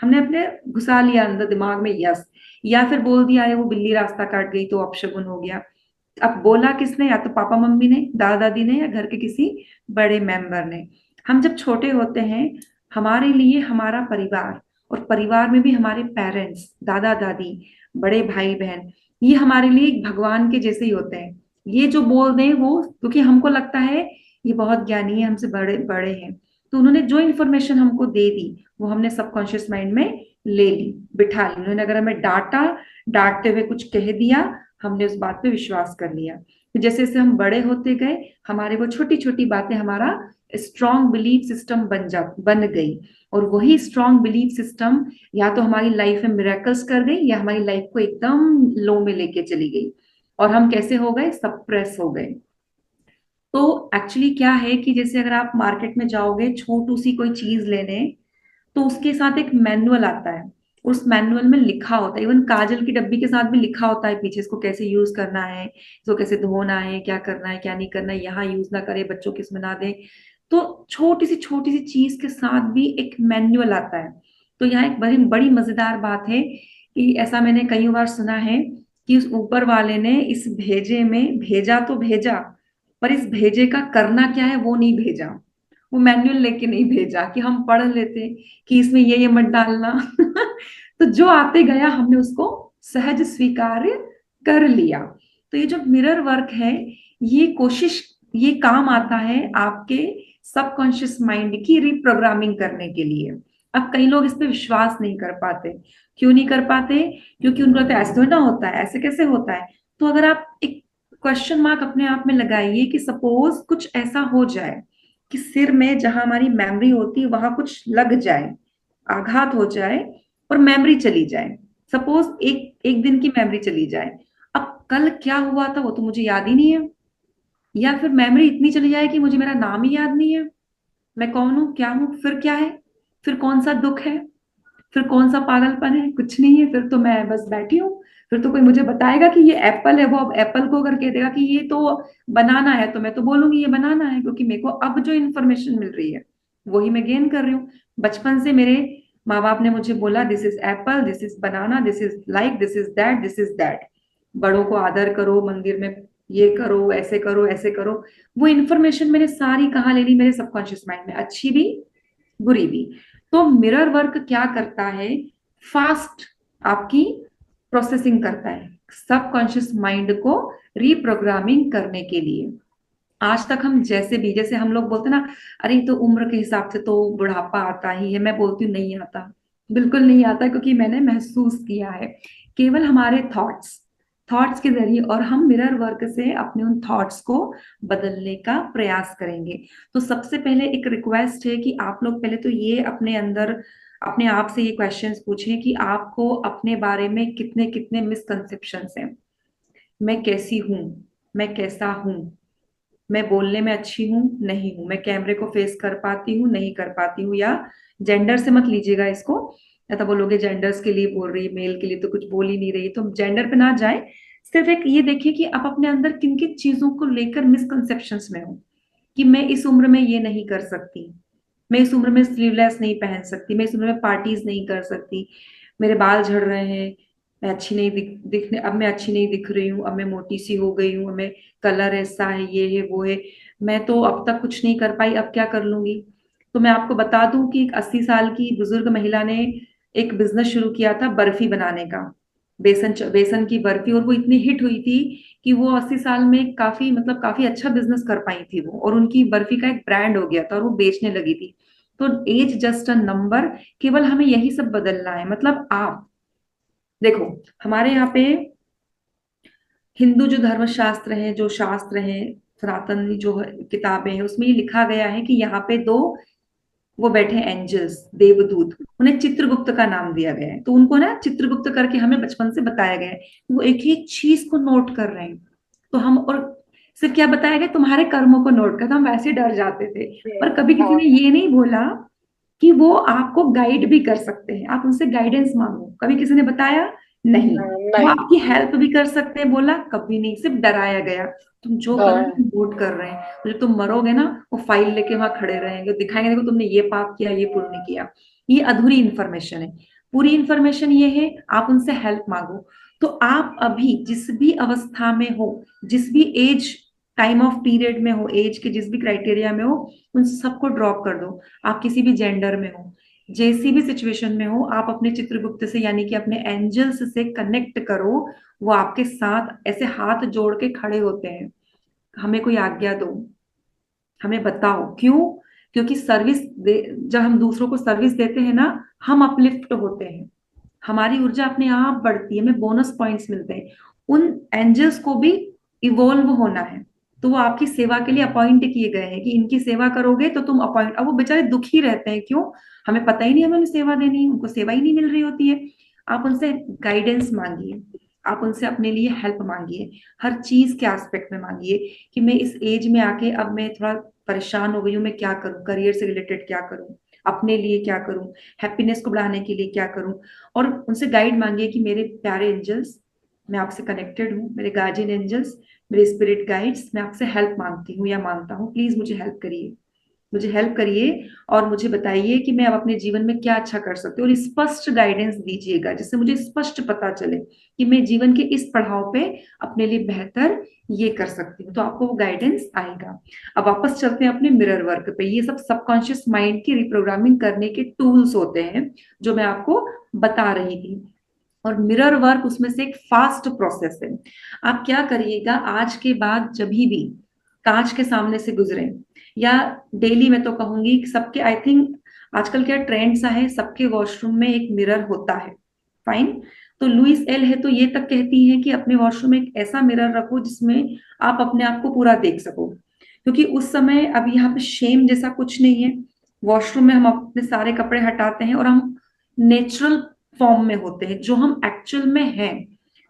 हमने अपने घुसा लिया अंदर दिमाग में, यस। या फिर बोल दिया अरे वो बिल्ली रास्ता काट गई तो अपशगुन हो गया। अब बोला किसने, या तो पापा मम्मी ने, दादा दादी ने, या घर के किसी बड़े मेंबर ने। हम जब छोटे होते हैं, हमारे लिए हमारा परिवार, और परिवार में भी हमारे पेरेंट्स, दादा दादी, बड़े भाई बहन, ये हमारे लिए एक भगवान के जैसे ही होते हैं। ये जो बोल दें वो, क्योंकि हमको लगता है ये बहुत ज्ञानी है, हमसे बड़े बड़े हैं, तो उन्होंने जो इन्फॉर्मेशन हमको दे दी वो हमने सबकॉन्शियस माइंड में ले ली, बिठा ली। उन्होंने अगर हमें डांटा, डांटते हुए कुछ कह दिया, हमने उस बात पे विश्वास कर लिया। तो जैसे जैसे हम बड़े होते गए, हमारे वो छोटी छोटी बातें हमारा स्ट्रॉन्ग बिलीफ सिस्टम बन गई। और वही स्ट्रॉन्ग बिलीफ सिस्टम या तो हमारी लाइफ में मिरेकल्स कर गई, या हमारी लाइफ को एकदम लो में लेके चली गई, और हम कैसे हो गए, सप्रेस हो गए। तो एक्चुअली क्या है कि जैसे अगर आप मार्केट में जाओगे छोटू सी कोई चीज लेने, तो उसके साथ एक मैनुअल आता है। उस मैनुअल में लिखा होता है, इवन काजल की डब्बी के साथ भी लिखा होता है पीछे, इसको कैसे यूज करना है, इसको कैसे धोना है, क्या करना है क्या नहीं करना है, यहाँ यूज ना करे, बच्चों को इसमें ना दे। तो छोटी सी चीज के साथ भी एक मैनुअल आता है। तो यहाँ एक बड़ी बड़ी मजेदार बात है कि ऐसा मैंने कई बार सुना है कि उस ऊपर वाले ने इस भेजे में भेजा तो भेजा, पर इस भेजे का करना क्या है वो नहीं भेजा। वो मैनुअल लेके नहीं भेजा कि हम पढ़ लेते कि इसमें ये मत डालना। तो जो आते गया हमने उसको सहज स्वीकार्य कर लिया। तो ये जो मिरर वर्क है, ये कोशिश, ये काम आता है आपके सबकॉन्शियस माइंड की रिप्रोग्रामिंग करने के लिए। अब कई लोग इस पे विश्वास नहीं कर पाते। क्यों नहीं कर पाते? क्योंकि उनको लगता है ऐसे थोड़ी ना होता है, ऐसे कैसे होता है। तो अगर आप एक क्वेश्चन मार्क अपने आप में लगाइए कि सपोज कुछ ऐसा हो जाए कि सिर में जहां हमारी मेमोरी होती है वहां कुछ लग जाए, आघात हो जाए और मेमोरी चली जाए। सपोज एक एक दिन की मेमोरी चली जाए, अब कल क्या हुआ था वो तो मुझे याद ही नहीं है। या फिर मेमोरी इतनी चली जाए कि मुझे मेरा नाम ही याद नहीं है, मैं कौन हूं, क्या हूं, फिर क्या है, फिर कौन सा दुख है। फिर कौन सा पागलपन है? कुछ नहीं है, फिर तो मैं बस बैठी हूँ। फिर तो कोई मुझे बताएगा कि ये एप्पल है, वो अब एप्पल को अगर कह देगा कि ये तो बनाना है, तो मैं तो बोलूंगी ये बनाना है, क्योंकि मेरे को अब जो इन्फॉर्मेशन मिल रही है वही मैं गेन कर रही हूँ। बचपन से मेरे माँ बाप ने मुझे बोला this is Apple, this is banana, this is like, this is that, this is that. बड़ों को आदर करो, मंदिर में ये करो, ऐसे करो, ऐसे करो। वो इन्फॉर्मेशन मैंने सारी कहाँ ले ली? मेरे सबकॉन्शियस माइंड में, अच्छी भी बुरी भी। तो मिरर वर्क क्या करता है? फास्ट आपकी प्रोसेसिंग करता है, सबकॉन्शियस माइंड को रीप्रोग्रामिंग करने के लिए। आज तक हम जैसे भी, जैसे हम लोग बोलते ना, अरे ये तो उम्र के हिसाब से तो बुढ़ापा आता ही है, मैं बोलती हूँ नहीं आता, बिल्कुल नहीं आता, क्योंकि मैंने महसूस किया है। केवल हमारे थॉट्स थॉट्स के जरिए, और हम मिरर वर्क से अपने उन थॉट्स को बदलने का प्रयास करेंगे। तो सबसे पहले एक रिक्वेस्ट है कि आप लोग पहले तो ये अपने अंदर अपने आप से ये क्वेश्चंस पूछें कि आपको अपने बारे में कितने कितने मिसकंसेप्शंस हैं। मैं कैसी हूँ? मैं कैसा हूँ? मैं बोलने में अच्छी हूँ, नहीं हूँ? मैं कैमरे को फेस कर पाती हूँ, नहीं कर पाती हूँ? या जेंडर से मत लीजिएगा इसको, या तो बोलोगे जेंडर्स के लिए बोल रही है, मेल के लिए तो कुछ बोल ही नहीं रही, तो जेंडर पे ना जाए। सिर्फ एक ये देखिए कि आप अपने अंदर किन किन चीजों को लेकर मिसकंसेप्शंस में हो, कि मैं इस उम्र में ये नहीं कर सकती, मैं इस उम्र में स्लीवलेस नहीं पहन सकती, मैं इस उम्र में पार्टीज नहीं कर सकती, मेरे बाल झड़ रहे हैं, मैं अच्छी नहीं दिखने, अब मैं अच्छी नहीं दिख रही हूँ, अब मैं मोटी सी हो गई हूँ, अब मैं कलर ऐसा है, ये है वो है, मैं तो अब तक कुछ नहीं कर पाई, अब क्या कर लूंगी? तो मैं आपको बता दूं कि एक 80 साल की बुजुर्ग महिला ने एक बिजनेस शुरू किया था बर्फी बनाने का, बेसन की बर्फी, और वो इतनी हिट हुई थी कि वो 80 साल में काफी, मतलब काफी अच्छा बिजनेस कर पाई थी वो, और उनकी बर्फी का एक ब्रांड हो गया था और वो बेचने लगी थी। तो एज जस्ट अ नंबर, केवल हमें यही सब बदलना है। मतलब आप देखो, हमारे यहाँ पे हिंदू जो धर्मशास्त्र है, जो शास्त्र है, सनातन जो किताबें हैं, उसमें ये लिखा गया है कि यहाँ पे दो वो बैठे एंजल्स, देवदूत, उन्हें चित्रगुप्त का नाम दिया गया है। तो उनको ना चित्रगुप्त करके हमें बचपन से बताया गया है कि वो एक एक चीज को नोट कर रहे हैं। तो हम, और सिर्फ क्या बताया गया, तुम्हारे कर्मों को नोट कर, तो हम वैसे डर जाते थे। पर कभी किसी ने ये नहीं बोला कि वो आपको गाइड भी कर सकते हैं, आप उनसे गाइडेंस मांगो। कभी किसी ने बताया? नहीं। वो नहीं। आपकी हेल्प भी कर सकते हैं, बोला? कभी नहीं, सिर्फ डराया गया। तुम जो कर रहे हो, हाँ। नोट कर रहे हैं, तो जब तुम मरोगे ना, वो फाइल लेके वहां खड़े रहेंगे, दिखाएंगे देखो तुमने ये पाप किया, ये पुण्य किया। ये अधूरी इंफॉर्मेशन है। पूरी इंफॉर्मेशन ये है, आप उनसे हेल्प मांगो। तो आप अभी जिस भी अवस्था में हो, जिस भी एज टाइम ऑफ पीरियड में हो, एज के जिस भी क्राइटेरिया में हो, उन सबको ड्रॉप कर दो। आप किसी भी जेंडर में हो, जैसी भी सिचुएशन में हो, आप अपने चित्रगुप्त से, यानी कि अपने एंजल्स से कनेक्ट करो। वो आपके साथ ऐसे हाथ जोड़ के खड़े होते हैं। हमें कोई आज्ञा दो, हमें बताओ क्यों? क्योंकि जब हम दूसरों को सर्विस देते हैं ना, हम अपलिफ्ट होते हैं, हमारी ऊर्जा अपने आप बढ़ती है, हमें बोनस पॉइंट्स मिलते हैं। उन एंजल्स को भी इवॉल्व होना है, तो वो आपकी सेवा के लिए अपॉइंट किए गए हैं कि इनकी सेवा करोगे तो तुम अपॉइंट। अब वो बेचारे दुखी रहते हैं, क्यों? हमें पता ही नहीं हमें उन्हें सेवा देनी है, उनको सेवा ही नहीं मिल रही होती है। आप उनसे गाइडेंस मांगिए, आप उनसे अपने लिए हेल्प मांगिए, हर चीज के एस्पेक्ट में मांगिए कि मैं इस एज में आके अब मैं थोड़ा परेशान हो गई हूँ, मैं क्या करूँ? करियर से रिलेटेड क्या करूँ? अपने लिए क्या करूँ? हैप्पीनेस को बढ़ाने के लिए क्या करूँ? और उनसे गाइड मांगिए कि मेरे प्यारे एंजल्स, मैं आपसे कनेक्टेड हूँ, मेरे गार्जियन एंजल्स, मेरे स्पिरिट गाइड्स, मैं आपसे हेल्प मांगती हूँ या मांगता हूँ, प्लीज मुझे हेल्प करिए, मुझे हेल्प करिए, और मुझे बताइए कि मैं अब अपने जीवन में क्या अच्छा कर सकती हूँ। और स्पष्ट गाइडेंस दीजिएगा, जिससे मुझे स्पष्ट पता चले कि मैं जीवन के इस पड़ाव पे अपने लिए बेहतर ये कर सकती हूँ, तो आपको वो गाइडेंस आएगा। अब वापस चलते हैं अपने मिरर वर्क पे। ये सब सबकॉन्शियस माइंड की रिप्रोग्रामिंग करने के टूल्स होते हैं जो मैं आपको बता रही थी, और मिरर वर्क उसमें से एक फास्ट प्रोसेस है। आप क्या करिएगा, आज के बाद जब भी कांच के सामने से गुजरे, या डेली, मैं तो कहूंगी कि सबके, आई थिंक आजकल क्या ट्रेंड सा है, सबके वॉशरूम में एक मिरर होता है। फाइन। तो लुइस एल है तो ये तक कहती है कि अपने वॉशरूम में एक ऐसा मिरर रखो जिसमें आप अपने आप को पूरा देख सको, क्योंकि उस समय अब यहाँ पे शेम जैसा कुछ नहीं है। वॉशरूम में हम अपने सारे कपड़े हटाते हैं और हम नेचुरल फॉर्म में होते हैं, जो हम एक्चुअल में हैं।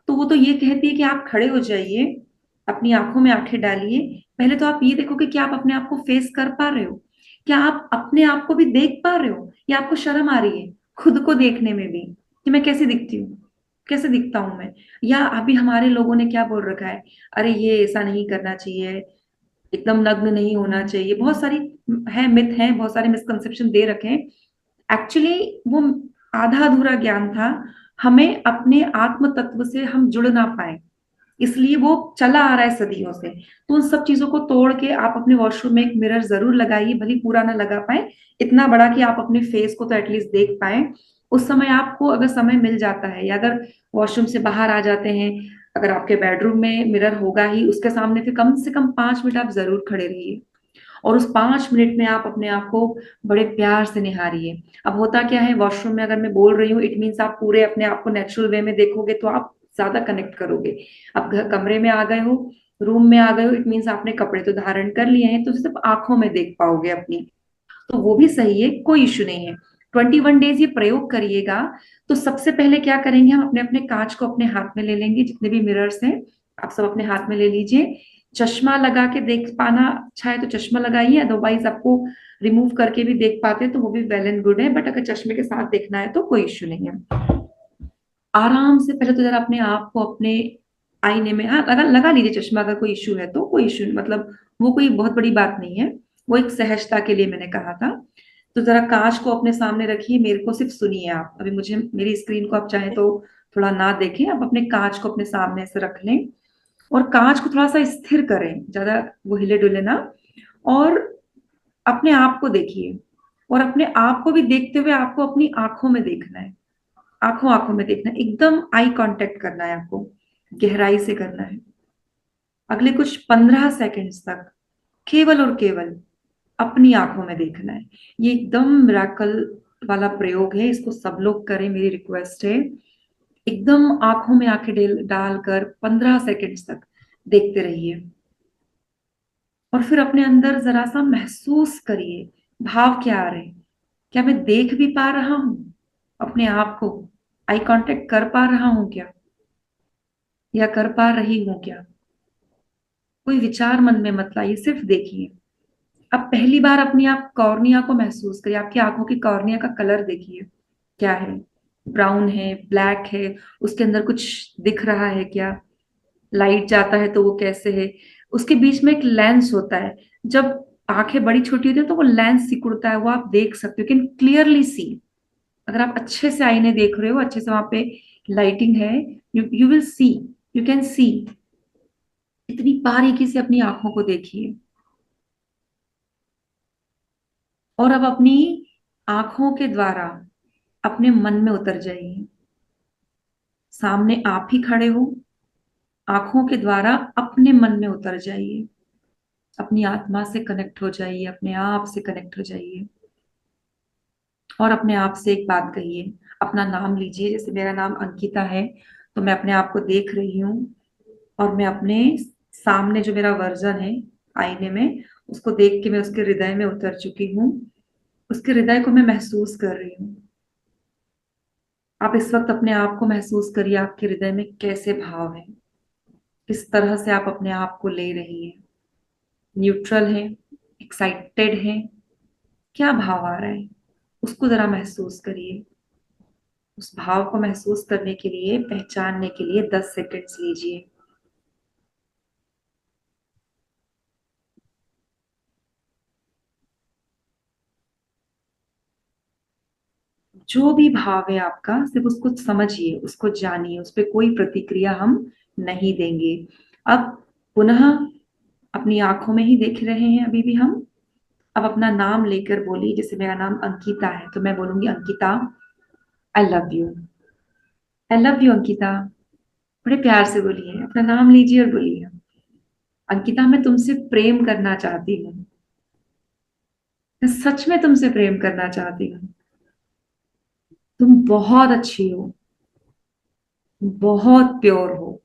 तो वो तो ये कहती है कि आप खड़े हो जाइए, अपनी आंखों में आंखें डालिए, पहले तो आप ये देखो कि क्या आप अपने आप को फेस कर पा रहे हो, क्या आप अपने आप को भी देख पा रहे हो, या आपको शर्म आ रही है? खुद को देखने में भी कि मैं कैसे दिखती हूँ, कैसे दिखता हूं मैं। या अभी हमारे लोगों ने क्या बोल रखा है, अरे ये ऐसा नहीं करना चाहिए, एकदम नग्न नहीं होना चाहिए, बहुत सारी है मिथ है, बहुत सारे मिसकंसेप्शन दे रखे हैं। एक्चुअली वो आधा अधूरा ज्ञान था, हमें अपने आत्म तत्व से हम जुड़ ना पाए, इसलिए वो चला आ रहा है सदियों से। तो उन सब चीजों को तोड़ के आप अपने वॉशरूम में एक मिरर जरूर लगाइए, भले पूरा ना लगा पाए, इतना बड़ा कि आप अपने फेस को तो एटलीस्ट देख पाए। उस समय आपको अगर समय मिल जाता है, या अगर वॉशरूम से बाहर आ जाते हैं, अगर आपके बेडरूम में मिरर होगा ही, उसके सामने फिर कम से कम 5 मिनट आप जरूर खड़े रहिए, और उस 5 मिनट में आप अपने आप को बड़े प्यार से निहारिए। अब होता क्या है, वॉशरूम में अगर मैं बोल रही हूँ, इट मीन्स आप पूरे अपने आप को नेचुरल वे में देखोगे तो आप ज्यादा कनेक्ट करोगे। अब कमरे में आ गए हो, रूम में आ गए हो, इट मीन्स आपने कपड़े तो धारण कर लिए हैं, तो सिर्फ आंखों में देख पाओगे अपनी, तो वो भी सही है, कोई इश्यू नहीं है। 21 डेज ये प्रयोग करिएगा। तो सबसे पहले क्या करेंगे, हम अपने अपने कांच को अपने हाथ में ले लेंगे, जितने भी मिरर्स हैं आप सब अपने हाथ में ले लीजिए। चश्मा लगा के देख पाना अच्छा है तो चश्मा लगाइए, अदरवाइज आपको रिमूव करके भी देख पाते हैं तो वो भी वेल एंड गुड है, बट अगर चश्मे के साथ देखना है तो कोई इश्यू नहीं है। आराम से पहले तो जरा अपने आप को अपने आईने में, हाँ लगा लीजिए चश्मा, अगर कोई इश्यू है तो कोई इश्यू, मतलब वो कोई बहुत बड़ी बात नहीं है, वो एक सहजता के लिए मैंने कहा था। तो जरा कांच को अपने सामने रखिए, मेरे को सिर्फ सुनिए आप, अभी मुझे मेरी स्क्रीन को आप चाहें तो थोड़ा ना देखें, आप अपने कांच को अपने सामने से रख लें, और कांच को थोड़ा सा स्थिर करें, ज्यादा वो हिले डुले ना, और अपने आप को देखिए, और अपने आप को भी देखते हुए आपको अपनी आंखों में देखना है, आंखों आंखों में देखना है, एकदम आई कांटेक्ट करना है आपको, गहराई से करना है। अगले कुछ 15 सेकंड्स तक केवल और केवल अपनी आंखों में देखना है। ये एकदम मिराकल वाला प्रयोग है, इसको सब लोग करें, मेरी रिक्वेस्ट है। एकदम आंखों में आंखें डालकर 15 सेकंड्स तक देखते रहिए, और फिर अपने अंदर जरा सा महसूस करिए भाव क्या आ रहे हैं। क्या मैं देख भी पा रहा हूं अपने आप को, आई कांटेक्ट कर पा रहा हूं क्या, या कर पा रही हूं क्या। कोई विचार मन में मत लाइए, सिर्फ देखिए। अब पहली बार अपनी आप कॉर्निया को महसूस करिए, आपकी आंखों की कॉर्निया का कलर देखिए क्या है, ब्राउन है, ब्लैक है, उसके अंदर कुछ दिख रहा है क्या, लाइट जाता है तो वो कैसे है। उसके बीच में एक लेंस होता है, जब आंखें बड़ी छोटी होती है तो वो लेंस सिकुड़ता है, वो आप देख सकते हो, कैन क्लियरली सी। अगर आप अच्छे से आईने देख रहे हो, अच्छे से वहां पे लाइटिंग है, you will see, you can see. इतनी बारीकी से अपनी आंखों को देखिए, और अब अपनी आंखों के द्वारा अपने मन में उतर जाइए। सामने आप ही खड़े हो, आंखों के द्वारा अपने मन में उतर जाइए, अपनी आत्मा से कनेक्ट हो जाइए, अपने आप से कनेक्ट हो जाइए, और अपने आप से एक बात कहिए, अपना नाम लीजिए। जैसे मेरा नाम अंकिता है, तो मैं अपने आप को देख रही हूँ, और मैं अपने सामने जो मेरा वर्जन है आईने में, उसको देख के मैं उसके हृदय में उतर चुकी हूँ, उसके हृदय को मैं महसूस कर रही हूँ। आप इस वक्त अपने आप को महसूस करिए, आपके हृदय में कैसे भाव है, किस तरह से आप अपने आप को ले रही हैं, न्यूट्रल है, एक्साइटेड है, क्या भाव आ रहा है, उसको जरा महसूस करिए। उस भाव को महसूस करने के लिए, पहचानने के लिए 10 सेकंड्स लीजिए। जो भी भाव है आपका, सिर्फ उसको समझिए, उसको जानिए, उस पर कोई प्रतिक्रिया हम नहीं देंगे। अब पुनः अपनी आंखों में ही देख रहे हैं अभी भी हम। अब अपना नाम लेकर बोलिए, जैसे मेरा नाम अंकिता है तो मैं बोलूंगी Ankita, I love you, I love you Ankita. बड़े प्यार से बोलिए, अपना नाम लीजिए और बोलिए, अंकिता मैं तुमसे प्रेम करना चाहती हूँ, मैं सच में तुमसे प्रेम करना चाहती हूँ। तुम बहुत अच्छी हो, बहुत प्योर हो।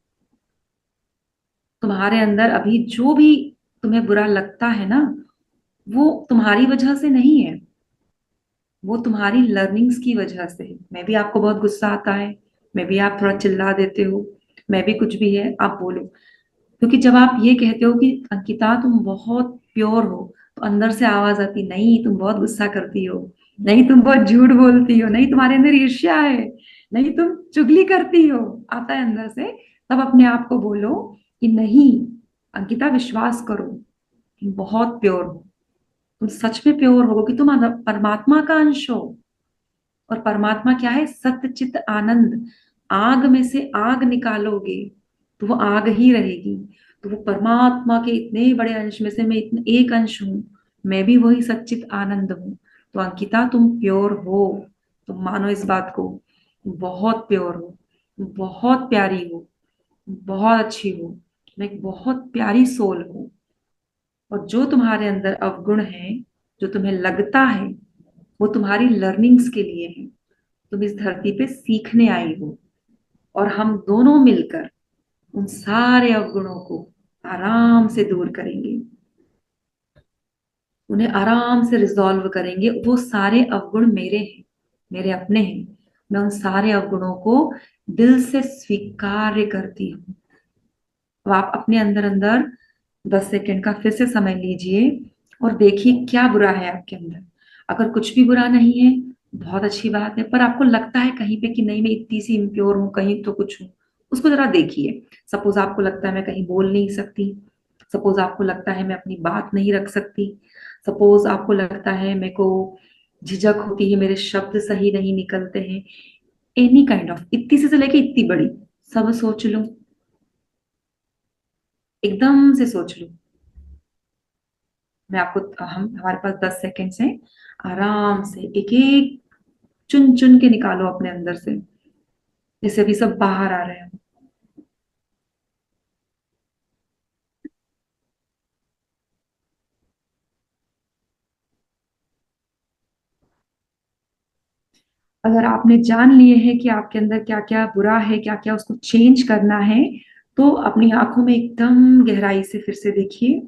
तुम्हारे अंदर अभी जो भी तुम्हें बुरा लगता है ना, वो तुम्हारी वजह से नहीं है, वो तुम्हारी लर्निंग्स की वजह से है। मैं भी, आपको बहुत गुस्सा आता है, मैं भी, आप थोड़ा चिल्ला देते हो, मैं भी, कुछ भी है आप बोलो। क्योंकि जब आप ये कहते हो कि अंकिता तुम बहुत प्योर हो, तो अंदर से आवाज आती नहीं तुम बहुत गुस्सा करती हो, नहीं तुम बहुत झूठ बोलती हो, नहीं तुम्हारे अंदर ईर्ष्या है, नहीं तुम चुगली करती हो, आता है अंदर से। तब अपने आप को बोलो कि नहीं अंकिता, विश्वास करो, तुम बहुत प्योर हो, तुम सच में प्योर हो कि तुम परमात्मा का अंश हो। और परमात्मा क्या है? सत्य चित आनंद। आग में से आग निकालोगे तो वो आग ही रहेगी। तो वो परमात्मा के इतने बड़े अंश में से मैं इतने एक अंश हूं, मैं भी वही सच्चित आनंद हूं। तो अंकिता तुम प्योर हो, तुम मानो इस बात को, बहुत प्योर हो, बहुत प्यारी हो, बहुत अच्छी हो, मैं एक बहुत प्यारी सोल हूँ। और जो तुम्हारे अंदर अवगुण है, जो तुम्हें लगता है, वो तुम्हारी लर्निंग्स के लिए है। तुम इस धरती पे सीखने आई हो, और हम दोनों मिलकर उन सारे अवगुणों को आराम से दूर करेंगे, उन्हें आराम से रिजॉल्व करेंगे। वो सारे अवगुण मेरे हैं, मेरे अपने हैं। मैं उन सारे अवगुणों को दिल से स्वीकार करती हूँ। अब आप अपने अंदर अंदर 10 सेकंड का फिर से समय लीजिए और देखिए क्या बुरा है आपके अंदर। अगर कुछ भी बुरा नहीं है, बहुत अच्छी बात है, पर आपको लगता है कहीं पे कि नहीं मैं इतनी सी इम्प्योर हूँ, कहीं तो कुछ हूँ, उसको जरा देखिए। सपोज आपको लगता है मैं कहीं बोल नहीं सकती, सपोज आपको लगता है मैं अपनी बात नहीं रख सकती, सपोज आपको लगता है मेरे को झिझक होती है, मेरे शब्द सही नहीं निकलते हैं, एनी काइंड ऑफ, इतनी सी से लेके इतनी बड़ी, सब सोच लो, एकदम से सोच लो। मैं आपको, हम हमारे पास 10 सेकंड से आराम से एक एक चुन चुन के निकालो अपने अंदर से, जैसे अभी सब बाहर आ रहे हैं। अगर आपने जान लिए हैं कि आपके अंदर क्या क्या बुरा है, क्या क्या उसको चेंज करना है, तो अपनी आंखों में एकदम गहराई से फिर से देखिए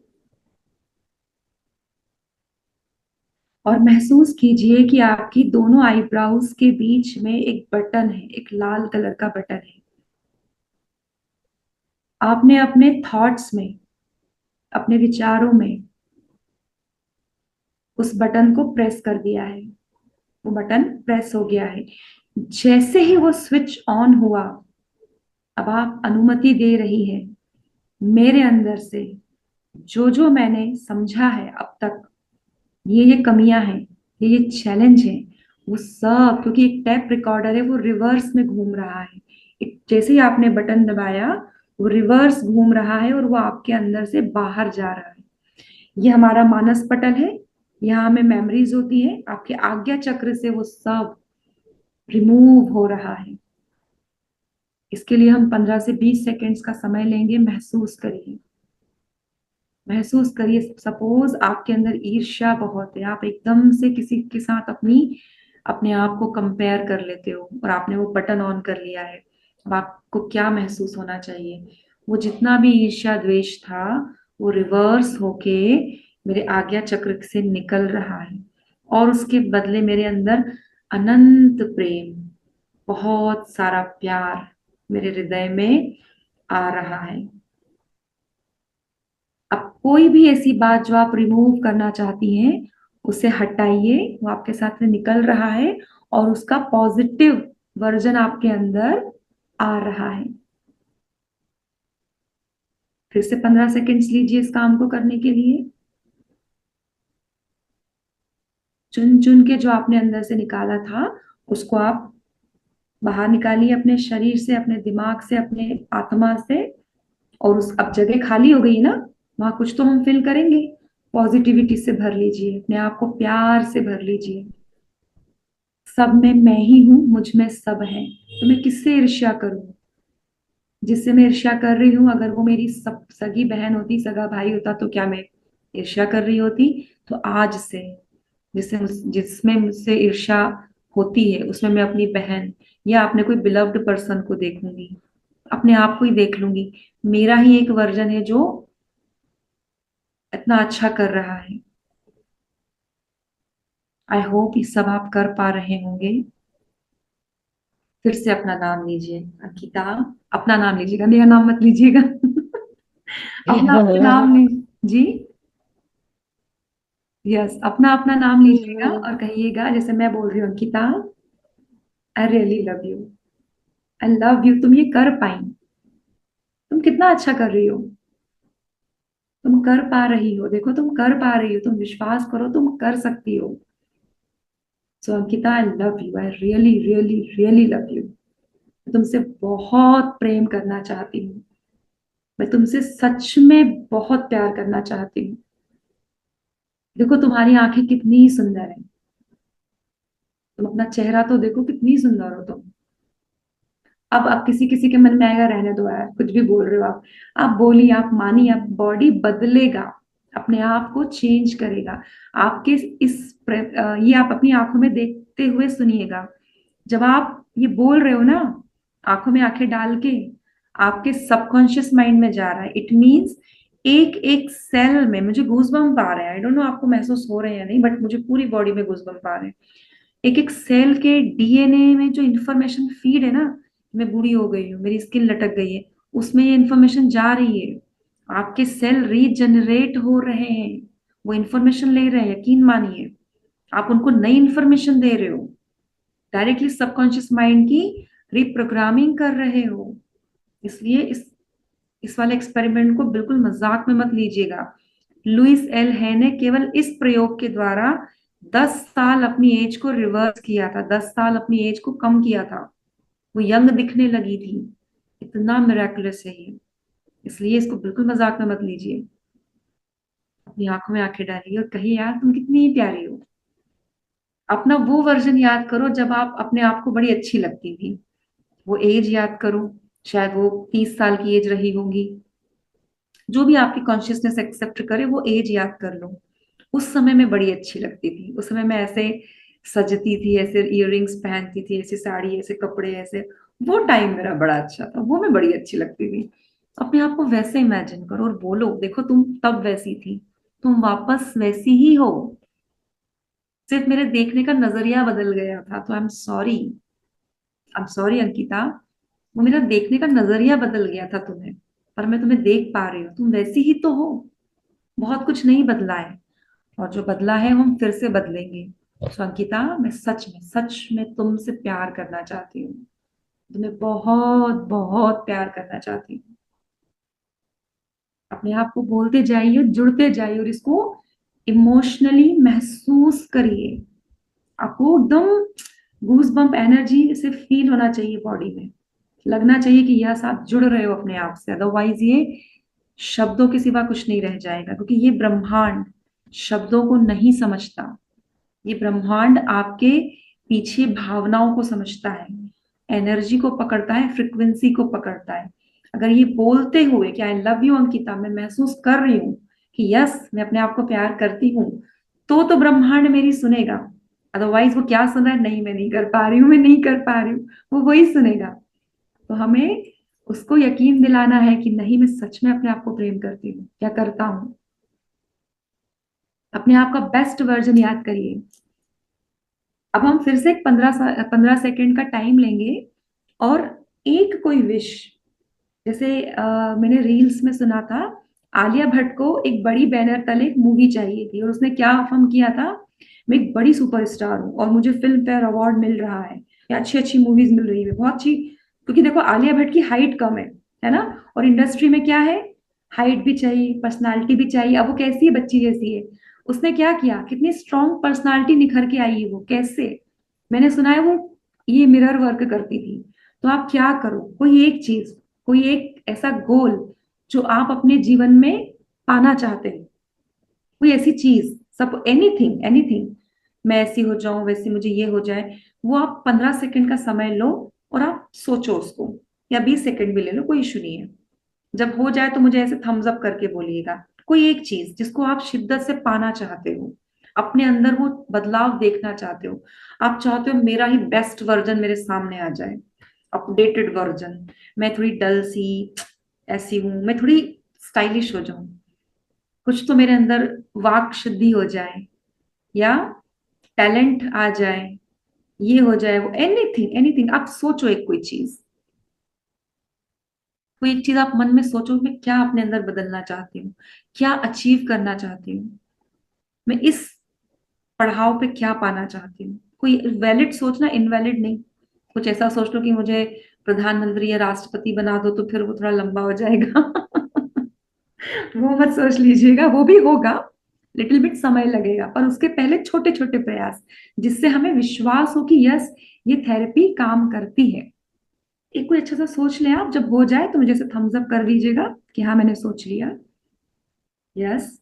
और महसूस कीजिए कि आपकी दोनों आईब्राउज के बीच में एक बटन है, एक लाल कलर का बटन है। आपने अपने थॉट्स में, अपने विचारों में उस बटन को प्रेस कर दिया है, वो बटन प्रेस हो गया है। जैसे ही वो स्विच ऑन हुआ, अब आप अनुमति दे रही है मेरे अंदर से, जो जो मैंने समझा है अब तक, ये कमियां हैं, ये चैलेंज है, वो सब, क्योंकि एक टैप रिकॉर्डर है, वो रिवर्स में घूम रहा है। जैसे ही आपने बटन दबाया, वो रिवर्स घूम रहा है और वो आपके अंदर से बाहर जा रहा है। ये हमारा मानस पटल है, यहाँ हमें मेमोरीज होती है, आपके आज्ञा चक्र से वो सब रिमूव हो रहा है। इसके लिए हम 15 से 20 सेकेंड्स का समय लेंगे। महसूस करिए, महसूस करिए। सपोज आपके अंदर ईर्ष्या बहुत है, आप एकदम से किसी के साथ अपने आप को कंपेयर कर लेते हो और आपने वो बटन ऑन कर लिया है। अब आपको क्या महसूस होना चाहिए? वो जितना भी ईर्ष्या द्वेष था, वो रिवर्स होके मेरे आज्ञा चक्र से निकल रहा है, और उसके बदले मेरे अंदर अनंत प्रेम, बहुत सारा प्यार मेरे हृदय में आ रहा है। अब कोई भी ऐसी बात जो आप रिमूव करना चाहती हैं, उसे हटाइए, वो आपके साथ में निकल रहा है और उसका पॉजिटिव वर्जन आपके अंदर आ रहा है। फिर से 15 सेकेंड्स लीजिए इस काम को करने के लिए। चुन चुन के जो आपने अंदर से निकाला था, उसको आप बाहर निकालिए अपने शरीर से, अपने दिमाग से, अपने आत्मा से। और उस, अब जगह खाली हो गई ना, वहां कुछ तो हम फिल करेंगे। पॉजिटिविटी से भर लीजिए, अपने आप को प्यार से भर लीजिए। सब में मैं ही हूं, मुझ में सब है, तो मैं किससे ईर्ष्या करूं? जिससे मैं ईर्ष्या कर रही हूँ, अगर वो मेरी सब सगी बहन होती, सगा भाई होता, तो क्या मैं ईर्ष्या कर रही होती? तो आज से जिसमें मुझसे ईर्ष्या होती है, उसमें मैं अपनी बहन या अपने कोई बिलव्ड पर्सन को देखूंगी, अपने आप को ही देख लूंगी। मेरा ही एक वर्जन है जो इतना अच्छा कर रहा है। आई होप ये सब आप कर पा रहे होंगे। फिर से अपना नाम लीजिए, अंकिता। अपना नाम लीजिएगा, मेरा नाम मत लीजिएगा। अपना नाम लीजिए जी। यस, अपना अपना नाम लीजिएगा और कहिएगा, जैसे मैं बोल रही हूँ, Ankita, I really love you, I love you, तुम ये कर पाई, तुम कितना अच्छा कर रही हो, तुम कर पा रही हो, देखो तुम कर पा रही हो, तुम विश्वास करो, तुम कर सकती हो। So Ankita, I love you, I really really really love you. मैं तुमसे बहुत प्रेम करना चाहती हूँ, मैं तुमसे सच में बहुत प्यार करना चाहती हूँ। देखो तुम्हारी आंखें कितनी सुंदर है, तुम अपना चेहरा तो देखो, कितनी सुंदर हो तुम। अब किसी किसी के मन में आएगा, रहने दो यार, कुछ भी बोल रहे हो आप बोलिए, आप मानिए, आप बॉडी बदलेगा, अपने आप को चेंज करेगा। आपके ये आप अपनी आंखों में देखते हुए सुनिएगा। जब आप ये बोल रहे हो ना, आंखों में आंखें डाल के, आपके सबकॉन्शियस माइंड में जा रहा है। इट मीन्स एक एक सेल में, मुझे गूज़बम्प आ रहे हैं, आई डोंट नो आपको महसूस हो रहे हैं या नहीं, बट मुझे पूरी बॉडी में गूज़बम्प आ रहे हैं। एक एक सेल के डीएनए में जो इंफॉर्मेशन फीड है ना, मैं बूढ़ी हो गई हूँ, मेरी स्किन लटक गई है, उसमें ये इंफॉर्मेशन जा रही है। आपके सेल रीजनरेट हो रहे हैं, वो इंफॉर्मेशन ले रहे हैं, यकीन मानिए। आप उनको नई इंफॉर्मेशन दे रहे हो, डायरेक्टली सबकॉन्शियस माइंड की रिप्रोग्रामिंग कर रहे हो। इसलिए इस वाले एक्सपेरिमेंट को बिल्कुल मजाक में मत लीजिएगा। लुइस एल है ने केवल इस प्रयोग के द्वारा 10 साल अपनी एज को रिवर्स किया था, 10 साल अपनी एज को कम किया था, वो यंग दिखने लगी थी। इतना मिराकुलस है ये, इसलिए इसको बिल्कुल मजाक में मत लीजिए। अपनी आंखों में आंखें डालिए और कहिए, यार तुम कितनी प्यारी हो। अपना वो वर्जन याद करो जब आप अपने आप को बड़ी अच्छी लगती थी, वो एज याद करो, शायद वो 30 साल की एज रही होगी, जो भी आपकी कॉन्शियसनेस एक्सेप्ट करे, वो एज याद कर लो। उस समय में बड़ी अच्छी लगती थी, उस समय मैं ऐसे सजती थी, ऐसे इयररिंग्स पहनती थी, ऐसी साड़ी, ऐसे कपड़े, ऐसे, वो टाइम मेरा बड़ा अच्छा था, वो मैं बड़ी अच्छी लगती थी। अपने आप को वैसे इमेजिन करो और बोलो, देखो तुम तब वैसी थी, तुम वापस वैसी ही हो, सिर्फ मेरे देखने का नजरिया बदल गया था। तो आई एम सॉरी अंकिता, वो मेरा देखने का नजरिया बदल गया था तुम्हें, पर मैं तुम्हें देख पा रही हूँ, तुम वैसी ही तो हो, बहुत कुछ नहीं बदला है, और जो बदला है हम फिर से बदलेंगे। तो अंकिता, मैं सच में तुमसे प्यार करना चाहती हूँ, तुम्हें बहुत बहुत प्यार करना चाहती हूँ। अपने आप को बोलते जाइए, जुड़ते जाइए, और इसको इमोशनली महसूस करिए। आपको एकदम गूज बम्प एनर्जी से फील होना चाहिए बॉडी में, लगना चाहिए कि यस आप जुड़ रहे हो अपने आप से, अदरवाइज ये शब्दों के सिवा कुछ नहीं रह जाएगा, क्योंकि ये ब्रह्मांड शब्दों को नहीं समझता। ये ब्रह्मांड आपके पीछे भावनाओं को समझता है, एनर्जी को पकड़ता है, फ्रिक्वेंसी को पकड़ता है। अगर ये बोलते हुए कि आई लव यू अंकिता, मैं महसूस कर रही हूँ कि यस मैं अपने आप को प्यार करती हूँ, तो ब्रह्मांड मेरी सुनेगा। अदरवाइज वो क्या सुन रहा है, नहीं मैं नहीं कर पा रही हूँ, मैं नहीं कर पा रही हूँ, वो वही सुनेगा। तो हमें उसको यकीन दिलाना है कि नहीं, मैं सच में अपने आप को प्रेम करती हूँ, क्या करता हूँ। अपने आप का बेस्ट वर्जन याद करिए। अब हम फिर से एक 15 सेकेंड का टाइम लेंगे, और एक कोई विश, जैसे मैंने रील्स में सुना था, आलिया भट्ट को एक बड़ी बैनर तले एक मूवी चाहिए थी, और उसने क्या अफर्म किया था, मैं एक बड़ी सुपरस्टार हूँ और मुझे फिल्म फेयर अवार्ड मिल रहा है, या अच्छी अच्छी मूवीज मिल रही है, बहुत अच्छी। क्योंकि देखो आलिया भट्ट की हाइट कम है ना, और इंडस्ट्री में क्या है, हाइट भी चाहिए, पर्सनालिटी भी चाहिए। अब वो कैसी है, बच्ची जैसी है। उसने क्या किया, कितनी स्ट्रॉन्ग पर्सनालिटी निखर के आई है वो, कैसे, मैंने सुना है वो ये मिरर वर्क करती थी। तो आप क्या करो, कोई एक चीज, कोई एक ऐसा गोल जो आप अपने जीवन में पाना चाहते हैं, कोई ऐसी चीज, सब, एनीथिंग एनीथिंग, मैं ऐसी हो जाऊं, वैसी मुझे ये हो जाए, वो आप 15 सेकंड का समय लो और आप सोचो उसको, या 20 सेकंड भी ले लो, कोई इशू नहीं है। जब हो जाए तो मुझे ऐसे थम्स अप करके बोलिएगा, कोई एक चीज जिसको आप शिद्दत से पाना चाहते हो, अपने अंदर वो बदलाव देखना चाहते हो, आप चाहते हो मेरा ही बेस्ट वर्जन मेरे सामने आ जाए, अपडेटेड वर्जन, मैं थोड़ी डल सी ऐसी हूं, मैं थोड़ी स्टाइलिश हो जाऊं, कुछ तो मेरे अंदर वाक शुद्धि हो जाए, या टैलेंट आ जाए, ये हो जाए, वो एनीथिंग एनीथिंग, आप सोचो एक कोई चीज, कोई एक चीज आप मन में सोचो, मैं क्या अपने अंदर बदलना चाहती हूँ, क्या अचीव करना चाहती हूँ। मैं इस पड़ाव पे क्या पाना चाहती हूँ। कोई वैलिड सोचना, इनवैलिड नहीं। कुछ ऐसा सोच लो कि मुझे प्रधानमंत्री या राष्ट्रपति बना दो, तो फिर वो थोड़ा लंबा हो जाएगा। वो मत सोच लीजिएगा, वो भी होगा, लिटिल बिट समय लगेगा, पर उसके पहले छोटे छोटे प्रयास, जिससे हमें विश्वास हो कि यस, ये थेरेपी काम करती है। एक कोई अच्छा सा सोच लें आप, जब हो जाए तो मुझे से थम्स अप कर दीजिएगा कि हाँ मैंने सोच लिया। यस,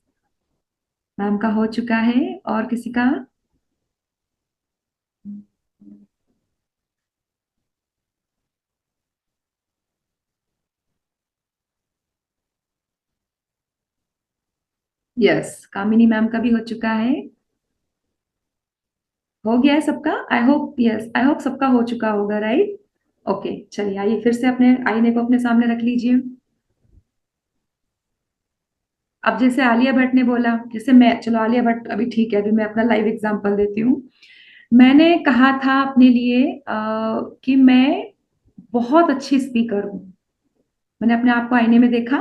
मैम का हो चुका है। और किसी का? यस, कामिनी मैम का भी हो चुका है। हो गया है सबका? I hope, yes, I hope सबका हो चुका होगा, राइट? ओके, चलिए आइए फिर से अपने आईने को अपने सामने रख लीजिए। अब जैसे आलिया भट्ट ने बोला, जैसे मैं, चलो आलिया भट्ट अभी ठीक है, अभी मैं अपना लाइव एग्जांपल देती हूँ। मैंने कहा था अपने लिए कि मैं बहुत अच्छी स्पीकर हूँ। मैंने अपने आप को आईने में देखा,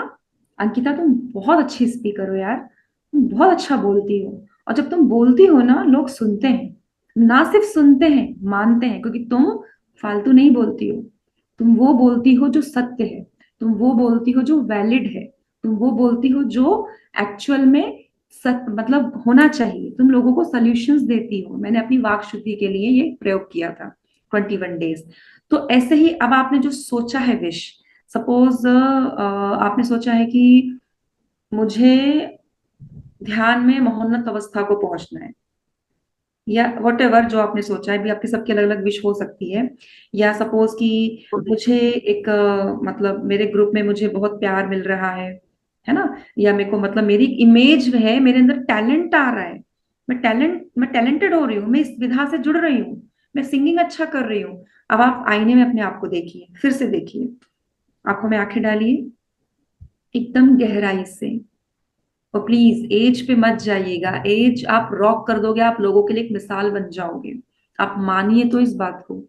अंकिता तुम बहुत अच्छी स्पीकर हो यार, तुम बहुत अच्छा बोलती हो। और जब तुम बोलती हो ना, लोग सुनते हैं, ना सिर्फ सुनते हैं, मानते हैं, क्योंकि तुम फालतू नहीं बोलती हो। तुम वो बोलती हो जो सत्य है, तुम वो बोलती हो जो वैलिड है, तुम वो बोलती हो जो एक्चुअल में मतलब होना चाहिए। तुम लोगों को सॉल्यूशंस देती हो। मैंने अपनी वाक शुद्धि के लिए ये प्रयोग किया था 21 डेज। तो ऐसे ही अब आपने जो सोचा है विश, सपोज आपने सोचा है कि मुझे ध्यान में महोन्नत अवस्था को पहुंचना है, या वट एवर जो आपने सोचा है, भी आपकी सबकी अलग अलग विश हो सकती है। या सपोज कि मुझे एक मतलब मेरे ग्रुप में मुझे बहुत प्यार मिल रहा है ना, या मेरे को मतलब मेरी इमेज है, मेरे अंदर टैलेंट आ रहा है, मैं टैलेंटेड हो रही हूँ, मैं इस विधा से जुड़ रही हूँ, मैं सिंगिंग अच्छा कर रही हूँ। अब आप आईने में अपने आप को देखिए, फिर से देखिए, आंखों में आंखें डालिए एकदम गहराई से। और प्लीज एज पे मत जाइएगा, एज आप रॉक कर दोगे, आप लोगों के लिए एक मिसाल बन जाओगे। आप मानिए तो इस बात को,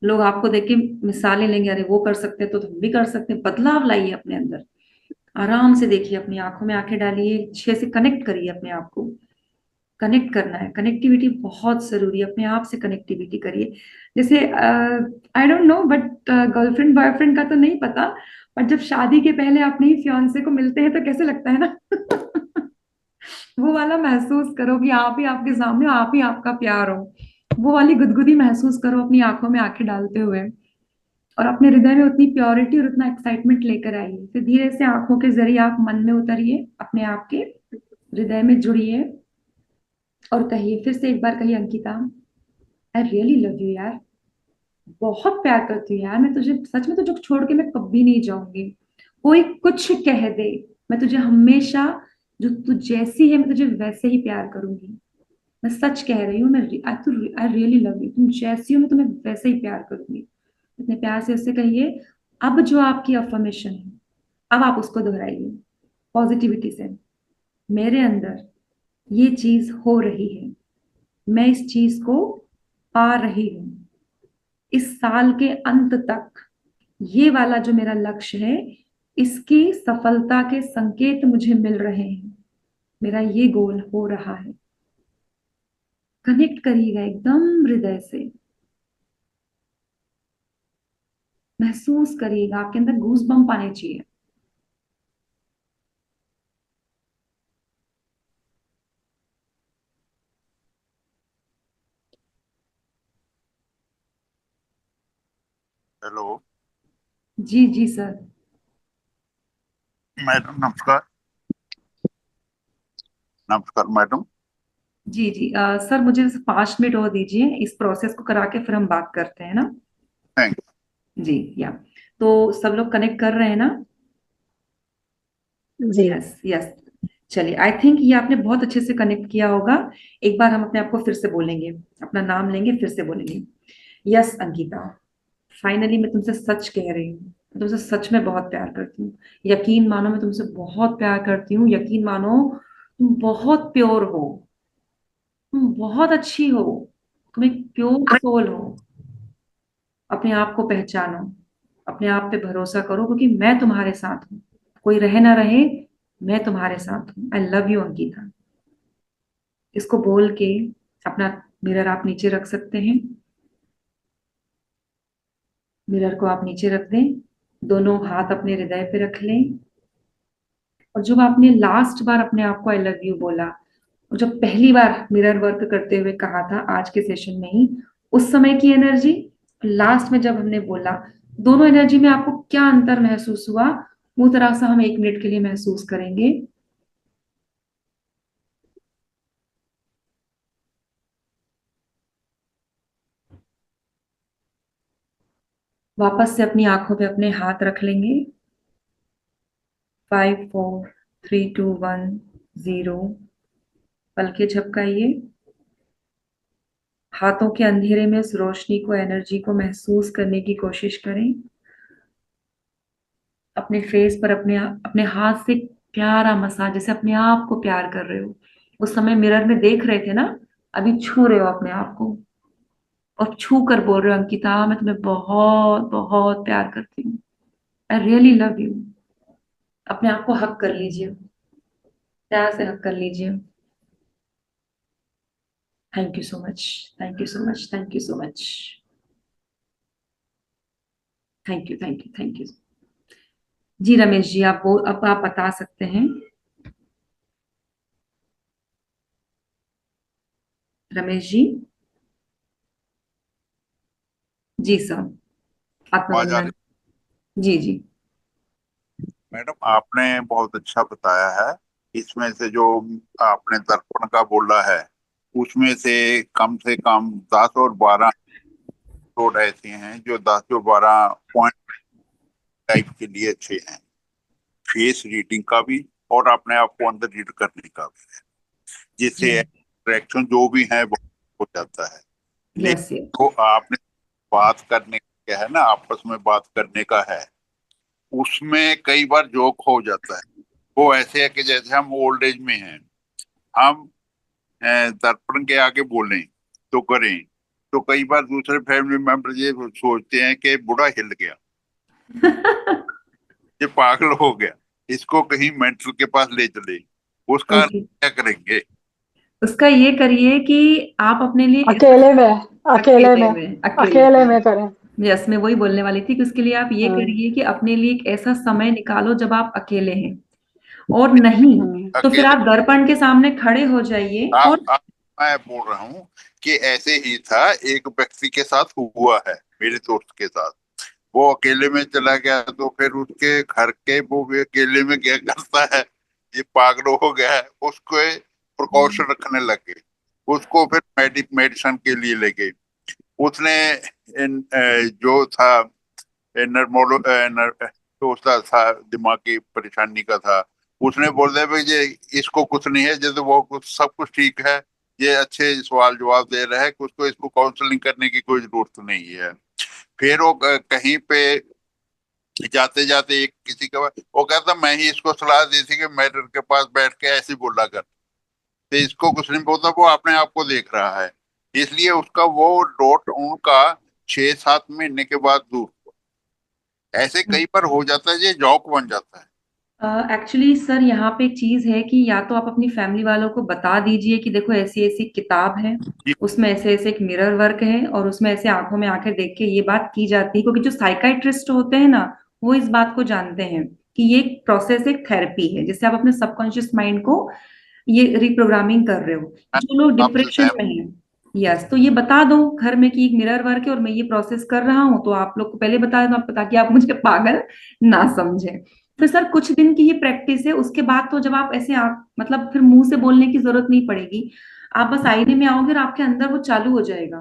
लोग आपको देख के मिसालें लेंगे, अरे वो कर सकते हैं तो हम भी कर सकते हैं। बदलाव लाइए अपने अंदर, आराम से देखिए, अपनी आंखों में आंखें डालिए, अच्छे से कनेक्ट करिए अपने आप को। कनेक्ट करना है, कनेक्टिविटी बहुत जरूरी है, अपने आप से कनेक्टिविटी करिए। जैसे I don't know, but girlfriend boyfriend का तो नहीं पता, पर जब शादी के पहले अपने ही फियांसे को मिलते हैं तो कैसे लगता है ना। वो वाला महसूस करो कि आप ही आपके सामने, आप ही आपका प्यार हो। वो वाली गुदगुदी महसूस करो अपनी आंखों में आंखें डालते हुए, और अपने हृदय में उतनी प्योरिटी और उतना एक्साइटमेंट लेकर आइए। फिर धीरे से आंखों के जरिए आप मन में उतरिए, अपने आप के हृदय में जुड़िए, और कहिए, फिर से एक बार कहिए, Ankita I really love you यार, बहुत प्यार करती हूँ यार, मैं तुझे सच में, तुझे छोड़ के मैं कभी नहीं जाऊंगी। कोई कुछ कह दे, मैं तुझे हमेशा, जो तू जैसी है मैं तुझे वैसे ही प्यार करूंगी। मैं सच कह रही हूँ, मैं आई रियली लव यू, तुम जैसी हो मैं तुम्हें वैसे ही प्यार करूंगी। इतने प्यार से उससे कहिए। अब जो आपकी अफर्मेशन है, अब आप उसको दोहराइए पॉजिटिविटी से, मेरे अंदर ये चीज हो रही है, मैं इस चीज को पा रही हूँ, इस साल के अंत तक ये वाला जो मेरा लक्ष्य है, इसकी सफलता के संकेत मुझे मिल रहे हैं, मेरा ये गोल हो रहा है। कनेक्ट करिएगा एकदम हृदय से, महसूस करिएगा, आपके अंदर गूज बम्प आने चाहिए। हेलो जी जी सर। मैडम, नमस्कार। नमस्कार मैडम। जी जी सर, मुझे 5 मिनट और दीजिए, इस प्रोसेस को करा के फिर हम बात करते हैं ना। थैंक जी, या तो सब लोग कनेक्ट कर रहे हैं ना? जी। Yes yes. चलिए, आई थिंक ये आपने बहुत अच्छे से कनेक्ट किया होगा। एक बार हम अपने आप को फिर से बोलेंगे, अपना नाम लेंगे, फिर से बोलेंगे। यस अंकिता, फाइनली मैं तुमसे सच कह रही हूँ, मैं तुमसे सच में बहुत प्यार करती हूँ। यकीन मानो, मैं तुमसे बहुत प्यार करती हूँ। यकीन मानो, तुम बहुत प्योर हो, तुम बहुत अच्छी हो, तुम एक प्योर सोल हो। अपने आप को पहचानो, अपने आप पे भरोसा करो, क्योंकि मैं तुम्हारे साथ हूँ। कोई रहे ना रहे, मैं तुम्हारे साथ हूँ। आई लव यू अंकिता। इसको बोल के अपना मिरर आप नीचे रख सकते हैं। मिरर को आप नीचे रख दें, दोनों हाथ अपने हृदय पे रख लें, और जब आपने लास्ट बार अपने आप को आई लव यू बोला, और जब पहली बार मिरर वर्क करते हुए कहा था आज के सेशन में ही, उस समय की एनर्जी, लास्ट में जब हमने बोला, दोनों एनर्जी में आपको क्या अंतर महसूस हुआ, वो तरह से हम 1 मिनट के लिए महसूस करेंगे। वापस से अपनी आंखों पे अपने हाथ रख लेंगे। 5 4 3 2 1 0। पलके झपकाइए। हाथों के अंधेरे में उस रोशनी को, एनर्जी को महसूस करने की कोशिश करें। अपने फेस पर अपने हाथ से प्यारा मसाज, जैसे अपने आप को प्यार कर रहे हो। उस समय मिरर में देख रहे थे ना, अभी छू रहे हो अपने आप को, और छू कर बोल रहे हो, अंकिता मैं तुम्हें बहुत बहुत प्यार करती हूँ, आई रियली लव यू। अपने आप को हक कर लीजिए, प्यार से हक कर लीजिए। Thank you so much, thank you so much, thank you so much, thank you, thank you, thank you. जी रमेश जी, आप वो अब आप बता सकते हैं। रमेश जी। जी सर। आवाज आ आत्मवंदन। रही? जी जी। मैडम आपने बहुत अच्छा बताया है। इसमें से जो आपने दर्पण का बोला है, उसमें से कम 10 और 12 कोड ऐसे हैं जो 10 और 12 टाइप के लिए अच्छे हैं। फेस रीडिंग का भी और अपने आप को अंदर रीड करने का भी है, जिससे जी। इंटरेक्शन जो भी है वो हो जाता है। यस लेकिन यस। वो आपने बात करने का है ना, आपस में बात करने का है, उसमें कई बार जोक हो जाता है। वो ऐसे है कि जैसे हम ओल्ड एज में हैं, हम दर्पण के आगे बोलें तो करें, तो कई बार दूसरे फैमिली मेंबर ये सोचते हैं कि बूढ़ा हिल गया, ये पागल हो गया, इसको कहीं मेंटल के पास ले चले। उसका ओके। क्या करेंगे? उसका ये करिए कि आप अपने लिए अकेले में, अकेले अकेले में, में, अकेले अकेले में। में करें। यस, मैं वही बोलने वाली थी कि उसके लिए आप ये हम्म, करिए कि अपने लिए एक ऐसा समय निकालो जब आप अकेले हैं, और नहीं हम्म, तो फिर अकेले आप दर्पण के सामने खड़े हो जाइए और आप मैं बोल रहा हूँ कि ऐसे ही था, एक व्यक्ति के साथ हुआ है, मेरे दोस्त के साथ। वो अकेले में चला गया, तो फिर उसके घर के वो भी अकेले में क्या करता है, ये पागल हो गया है, उसको प्रिकॉशन रखने लगे। उसको फिर मेडिसिन के लिए ले गए। उसने जो था नर्मोलो तो उसका था दिमागी परेशानी का था। उसने बोल दिया भाई ये इसको कुछ नहीं है, जैसे वो कुछ सब कुछ ठीक है, ये अच्छे सवाल जवाब दे रहा है, उसको इसको काउंसलिंग करने की कोई जरूरत नहीं है। फिर वो कहीं पे जाते जाते एक किसी का, वो कहता मैं ही इसको सलाह दी थी कि मैटर के पास बैठ के ऐसे बोला कर, तो इसको कुछ नहीं बोलता, वो अपने आप को देख रहा है। इसलिए उसका वो डॉट उनका 6 7 महीने के बाद दूर हुआ। ऐसे कई बार हो जाता है, ये जॉक बन जाता है। एक्चुअली सर यहाँ पे एक चीज है कि या तो आप अपनी फैमिली वालों को बता दीजिए कि देखो ऐसी ऐसी किताब है, जी। उसमें ऐसे ऐसे एक मिरर वर्क है, और उसमें ऐसे आंखों में आंखें देख के ये बात की जाती है, क्योंकि जो साइकाइट्रिस्ट होते हैं ना, वो इस बात को जानते हैं कि ये एक प्रोसेस, एक थेरेपी है, जिससे आप अपने सबकॉन्शियस माइंड को ये रिप्रोग्रामिंग कर रहे हो। मैं जो लोग आपसे डिप्रेशन में सहमत हैं, यस, तो ये बता दो घर में कि एक मिरर वर्क है और मैं ये प्रोसेस कर रहा हूँ, तो आप लोग को पहले बता दो, आप ताकि आप मुझे पागल ना समझे। फिर सर कुछ दिन की ही प्रैक्टिस है, उसके बाद तो जब आप ऐसे आप मतलब फिर मुंह से बोलने की जरूरत नहीं पड़ेगी। आप बस आईने में आओगे और आपके अंदर वो चालू हो जाएगा,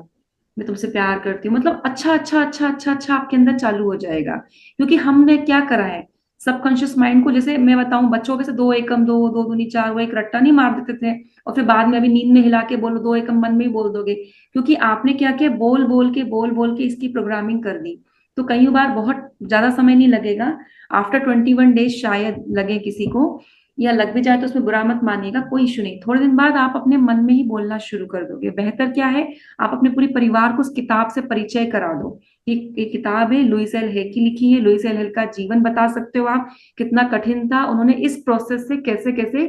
मैं तुमसे प्यार करती हूँ, मतलब अच्छा अच्छा अच्छा अच्छा अच्छा आपके अंदर चालू हो जाएगा। क्योंकि हमने क्या करा है, सबकॉन्शियस माइंड को, जैसे मैं बताऊं बच्चों के से 2 एकम 2 2 दूनी 4, वो एक रट्टा नहीं मार देते थे, और फिर बाद में अभी नींद में हिला के बोलो 2 एकम मन में ही बोल दोगे, क्योंकि आपने क्या किया, बोल बोल के इसकी प्रोग्रामिंग कर दी। तो कई बार बहुत ज्यादा समय नहीं लगेगा, आफ्टर 21 डेज शायद लगे किसी को, या लग भी जाए तो उसमें बुरा मत मानिएगा, कोई इशू नहीं, थोड़े दिन बाद आप अपने मन में ही बोलना शुरू कर दोगे। बेहतर क्या है, आप अपने पूरे परिवार को उस किताब से परिचय करा दो। एक किताब है, लुइस एल हे की लिखी है, लुइस एल हेल का जीवन बता सकते हो आप, कितना कठिन था, उन्होंने इस प्रोसेस से कैसे कैसे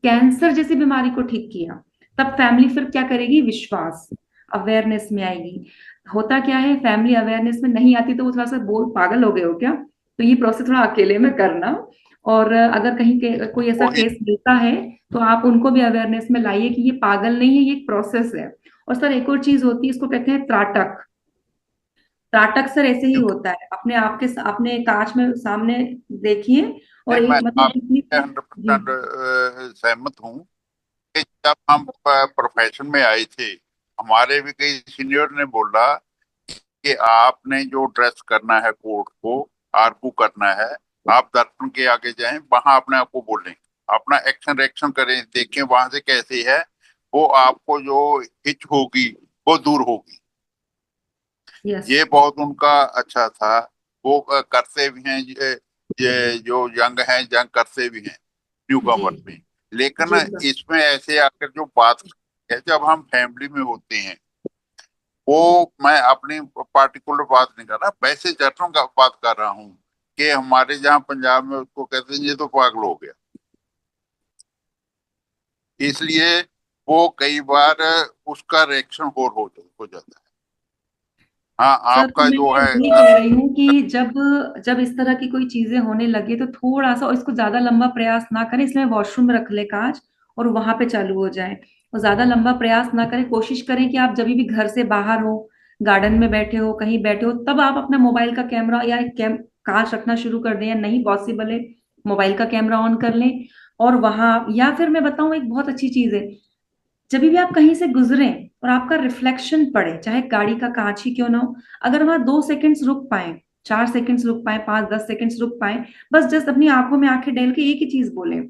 कैंसर जैसी बीमारी को ठीक किया। तब फैमिली फिर क्या करेगी, विश्वास, अवेयरनेस में आएगी। होता क्या है, फैमिली अवेयरनेस में नहीं आती तो वो थोड़ा सा बोल पागल हो गए हो क्या, तो ये प्रोसेस थोड़ा अकेले में करना। और अगर कहीं कोई ऐसा वही केस मिलता है तो आप उनको भी अवेयरनेस में लाइए कि ये पागल नहीं है, ये एक प्रोसेस है। और सर एक और चीज होती है, इसको कहते हैं त्राटक। त्राटक सर ऐसे ही होता है, अपने आपके अपने कांच में सामने देखिए, और मैं एक मतलब जितनी, आपसे जी 100% सहमत हूँ कि जब हम प्रोफेशन में आए थे, हमारे भी कई सीनियर ने बोला कि आपने जो ड्रेस करना है, कोर्ट को आरकू करना है, आप दर्पण के आगे जाएं, वहां अपने आप को बोलें, अपना एक्शन रिएक्शन करें, देखें वहां से कैसे है, वो आपको जो हिच होगी वो दूर होगी। यस ये बहुत उनका अच्छा था। वो करते भी हैं, ये जो यंग हैं, यंग करते भी हैं न्यू जी कमर में। लेकिन जी सर। इसमें ऐसे आकर जो बात है, जब हम फैमिली में होते हैं, वो मैं अपनी पार्टिकुलर बात नहीं कर रहा, वैसे जनरल का बात कर रहा हूँ कि हमारे जहाँ पंजाब में उसको कहते हैं ये तो पागल हो गया। इसलिए वो कई बार उसका रिएक्शन हो जाता है। हाँ, सर तो आपका मैं जो है यही कह रही हूँ कि जब जब इस तरह की कोई चीजें होने लगे तो थोड़ा सा, और इसको ज्यादा लंबा प्रयास ना करें, इसलिए वॉशरूम में रख ले कांच और वहां पे चालू हो जाए। और ज्यादा लंबा प्रयास ना करें, कोशिश करें कि आप जब भी घर से बाहर हो, गार्डन में बैठे हो, कहीं बैठे हो, तब आप अपना मोबाइल का कैमरा या कांच रखना शुरू कर दें, या नहीं पॉसिबल है मोबाइल का कैमरा ऑन कर लें। और वहां, या फिर मैं बताऊं एक बहुत अच्छी चीज है, जब भी आप कहीं से गुजरें और आपका रिफ्लेक्शन पड़े, चाहे गाड़ी का कांच ही क्यों ना हो, अगर वहां 2 सेकंड्स रुक पाए, 4 सेकंड्स रुक पाए, 5-10 सेकंड्स रुक पाए, बस जस्ट अपनी आंखों में आंखें डाल के एक ही चीज बोले,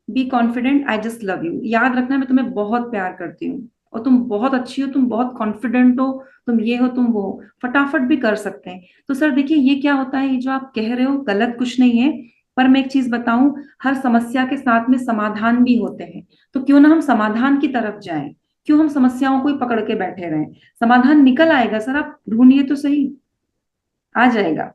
be confident, I just love you. याद रखना मैं तुम्हें बहुत प्यार करती हूँ, और तुम बहुत अच्छी हो, तुम बहुत कॉन्फिडेंट हो, तुम ये हो, तुम वो हो। फटाफट भी कर सकते हैं। तो सर देखिए, ये क्या होता है, ये जो आप कह रहे हो गलत कुछ नहीं है, पर मैं एक चीज बताऊं, हर समस्या के साथ में समाधान भी होते हैं। तो क्यों ना हम समाधान की तरफ जाएं, क्यों हम समस्याओं को ही पकड़ के बैठे रहें। समाधान निकल आएगा सर, आप ढूंढिए तो सही, आ जाएगा।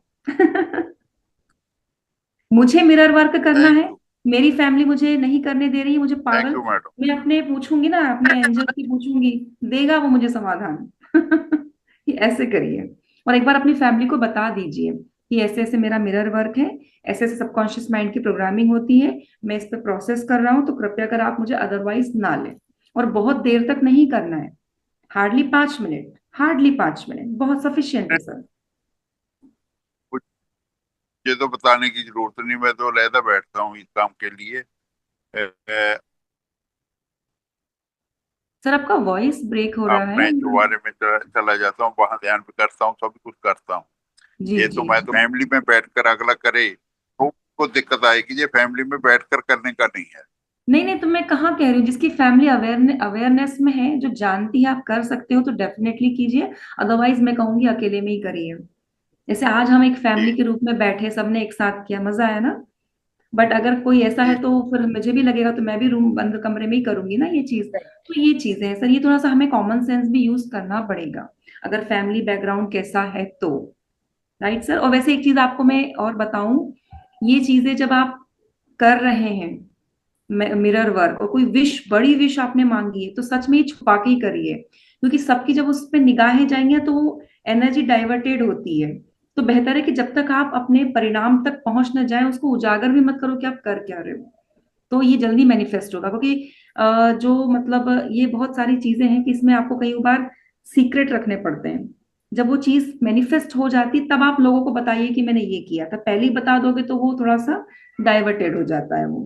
मुझे मिरर वर्क करना थैंक है, यू। मेरी फैमिली मुझे नहीं करने दे रही है, मुझे थैंक पागल, यू मैडम। मैं अपने पूछूंगी ना, अपने एंजल से पूछूंगी, देगा वो मुझे समाधान। कि ऐसे करिए, और एक बार अपनी फैमिली को बता दीजिए कि ऐसे ऐसे मेरा मिरर वर्क है, ऐसे ऐसे सबकॉन्शियस माइंड की प्रोग्रामिंग होती है, मैं इस पे प्रोसेस कर रहा हूँ, तो कृपया कर आप मुझे अदरवाइज ना लें। और बहुत देर तक नहीं करना है, हार्डली 5 मिनट, हार्डली 5 मिनट बहुत सफिशियंट है सर। मुझे तो बताने की जरूरत नहीं, मैं तो अलहदा बैठता हूँ इस काम के लिए। सर आपका वॉइस ब्रेक हो रहा है। अपने चौबारे में चला जाता हूँ, वहां ध्यान भी करता हूँ, सब कुछ करता हूँ। जी ये तो जी मैं जी। तो फैमिली में बैठकर अगला करे तो उसको दिक्कत आएगी, ये फैमिली में बैठकर करने का नहीं है। नहीं नहीं, तो मैं कहाँ कह रही हूँ, जिसकी फैमिली अवेयरनेस में है, जो जानती है आप कर सकते हो, तो डेफिनेटली कीजिए। अदरवाइज मैं कहूंगी अकेले में ही करिए। जैसे आज हम एक जी फैमिली के रूप में बैठे, सबने एक साथ किया, मजा आया ना। बट अगर कोई ऐसा जी। है तो फिर मुझे भी लगेगा, तो मैं भी रूम बंद कमरे में ही करूंगी ना ये चीज। तो ये चीजें हैं सर, ये थोड़ा सा हमें कॉमन सेंस भी यूज करना पड़ेगा, अगर फैमिली बैकग्राउंड कैसा है तो। Right sir. और वैसे एक चीज आपको मैं और बताऊं, ये चीजें जब आप कर रहे हैं, मिरर वर्क, और कोई विश, बड़ी विश आपने मांगी है, तो सच में ये छुपा के ही करिए, क्योंकि सबकी जब उस पर निगाहें जाएंगी तो वो एनर्जी डाइवर्टेड होती है। तो बेहतर है कि जब तक आप अपने परिणाम तक पहुंच न जाए, उसको उजागर भी मत करो कि आप कर क्या रहे हो, तो ये जल्दी मैनिफेस्ट होगा। क्योंकि जो मतलब ये बहुत सारी चीजें हैं कि इसमें आपको कई बार सीक्रेट रखने पड़ते हैं। जब वो चीज मैनिफेस्ट हो जाती तब आप लोगों को बताइए कि मैंने ये किया था, पहले ही बता दोगे तो वो थोड़ा सा डाइवर्टेड हो जाता है वो।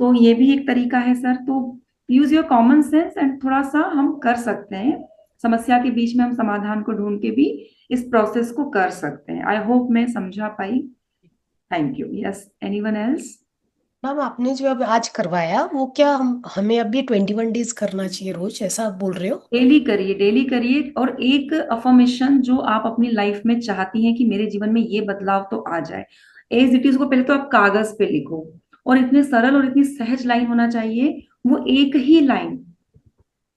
तो ये भी एक तरीका है सर। तो use your common sense, and थोड़ा सा हम कर सकते हैं, समस्या के बीच में हम समाधान को ढूंढ के भी इस प्रोसेस को कर सकते हैं। आई होप मैं समझा पाई। Thank you. Yes, anyone else? Ma'am आपने जो अब आज करवाया वो क्या हमें अभी 21 डेज करना चाहिए रोज, ऐसा आप बोल रहे हो? डेली करिए, डेली करिए, और एक अफर्मेशन जो आप अपनी लाइफ में चाहती हैं कि मेरे जीवन में ये बदलाव तो आ जाए, एज इट इज को पहले तो आप कागज पे लिखो, और इतने सरल और इतनी सहज लाइन होना चाहिए, वो एक ही लाइन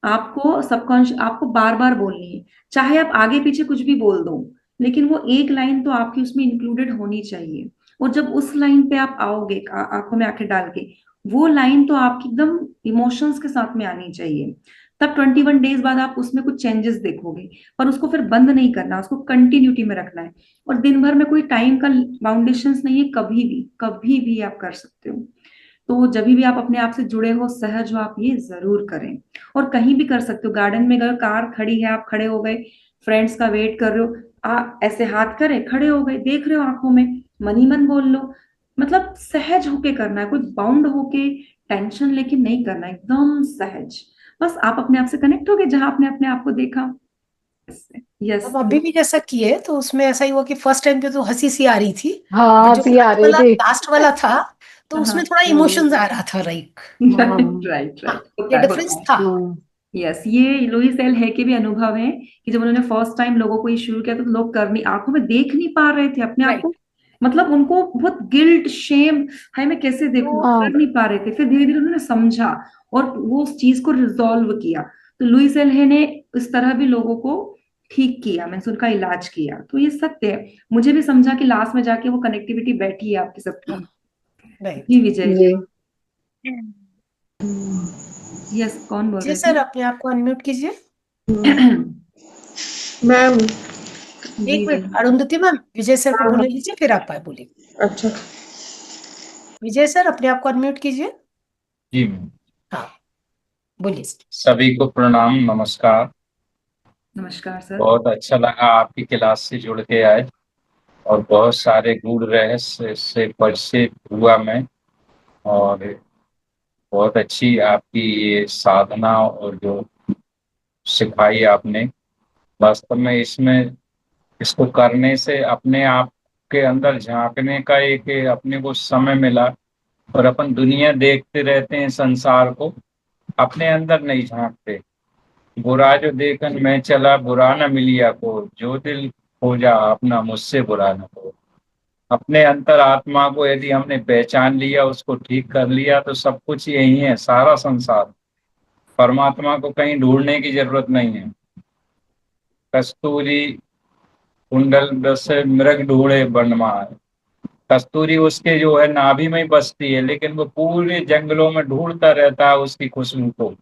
आपको सबकॉन्शियस, आपको बार बार बोलनी है, चाहे आप आगे पीछे कुछ भी बोल दो, लेकिन वो एक लाइन तो आपकी उसमें इंक्लूडेड होनी चाहिए। और जब उस लाइन पे आप आओगे, आंखों में आंखें डाल के, वो लाइन तो आपकी एकदम इमोशंस के साथ में आनी चाहिए। तब 21 डेज बाद आप उसमें कुछ चेंजेस देखोगे, पर उसको फिर बंद नहीं करना, उसको कंटिन्यूटी में रखना है। और दिन भर में कोई टाइम का बाउंडेशंस नहीं है, कभी भी आप कर सकते हो। तो जब भी आप अपने आप से जुड़े हो, सहज हो, आप ये जरूर करें। और कहीं भी कर सकते हो, गार्डन में गए, कार खड़ी है, आप खड़े हो गए, फ्रेंड्स का वेट कर रहे हो, ऐसे हाथ करे, खड़े हो गए, देख रहे हो आंखों में, मन ही मन बोल लो। मतलब सहज होके करना है, कोई बाउंड होके टेंशन लेके नहीं करना, एकदम सहज। बस आप अपने आप से कनेक्ट हो गए जहां आपने अपने आप को देखा। यस। अब अभी भी जैसा किए तो उसमें ऐसा ही हुआ कि फर्स्ट टाइम पे तो हंसी सी आ रही थी, हाँ, बट जो हंसी आ रही थी। लास्ट वाला था तो उसमें थोड़ा इमोशंस आ रहा था, राइट। राइट राइट हाँ, राइट, ये होता है डिफरेंस था। यस। ये लुइस एल है के भी अनुभव है कि जब उन्होंने फर्स्ट टाइम लोगों को ये शुरू किया तो लोग कर नहीं, आंखों में देख नहीं पा रहे थे अपने आप राइट। को। मतलब उनको बहुत गिल्ट, शेम, हाय मैं कैसे देखूं, हाँ, कर नहीं पा रहे थे। फिर धीरे धीरे उन्होंने समझा और वो उस चीज को रिजॉल्व किया। तो लुइस एल है ने इस तरह भी लोगों को ठीक किया, मीन्स उनका इलाज किया। तो ये सत्य है। मुझे भी समझा कि लास्ट में जाके वो कनेक्टिविटी बैठी है आपकी सबकी। हाँ, राइट। जी विजय जी। जी। यस, कौन बोल जी रहे सर, अपने आप को अनम्यूट कीजिए। थे? मैम। जी एक जी। मिनट, अरुंधति मैम, विजय सर को बोले लीजिए, फिर आप बोलिए। अच्छा। विजय सर, अपने आप को अनम्यूट कीजिए। जी मैम। हाँ, बोलिए सर। सभी को प्रणाम, नमस्कार। नमस्कार सर। बहुत अच्छा लगा आपकी क्लास से जुड़ के आज, और बहुत सारे गूढ़ रहस्य से परिचित हुआ मैं। और बहुत अच्छी आपकी ये साधना और जो सिखाई आपने, वास्तव में इसमें इसको करने से अपने आप के अंदर झांकने का एक अपने को समय मिला। और अपन दुनिया देखते रहते हैं, संसार को अपने अंदर नहीं झांकते। बुरा जो देखन मैं चला, बुरा न मिलिया को, जो दिल खोजा अपना मुझसे बुरा न हो। अपने अंतर आत्मा को यदि हमने पहचान लिया, उसको ठीक कर लिया, तो सब कुछ यही है, सारा संसार। परमात्मा को कहीं ढूंढने की जरूरत नहीं है। कस्तूरी कुंडल बस मृग ढूंढे बनमार। कस्तूरी उसके जो है नाभि में ही बसती है, लेकिन वो पूरे जंगलों में ढूंढता रहता है उसकी खुशबू को।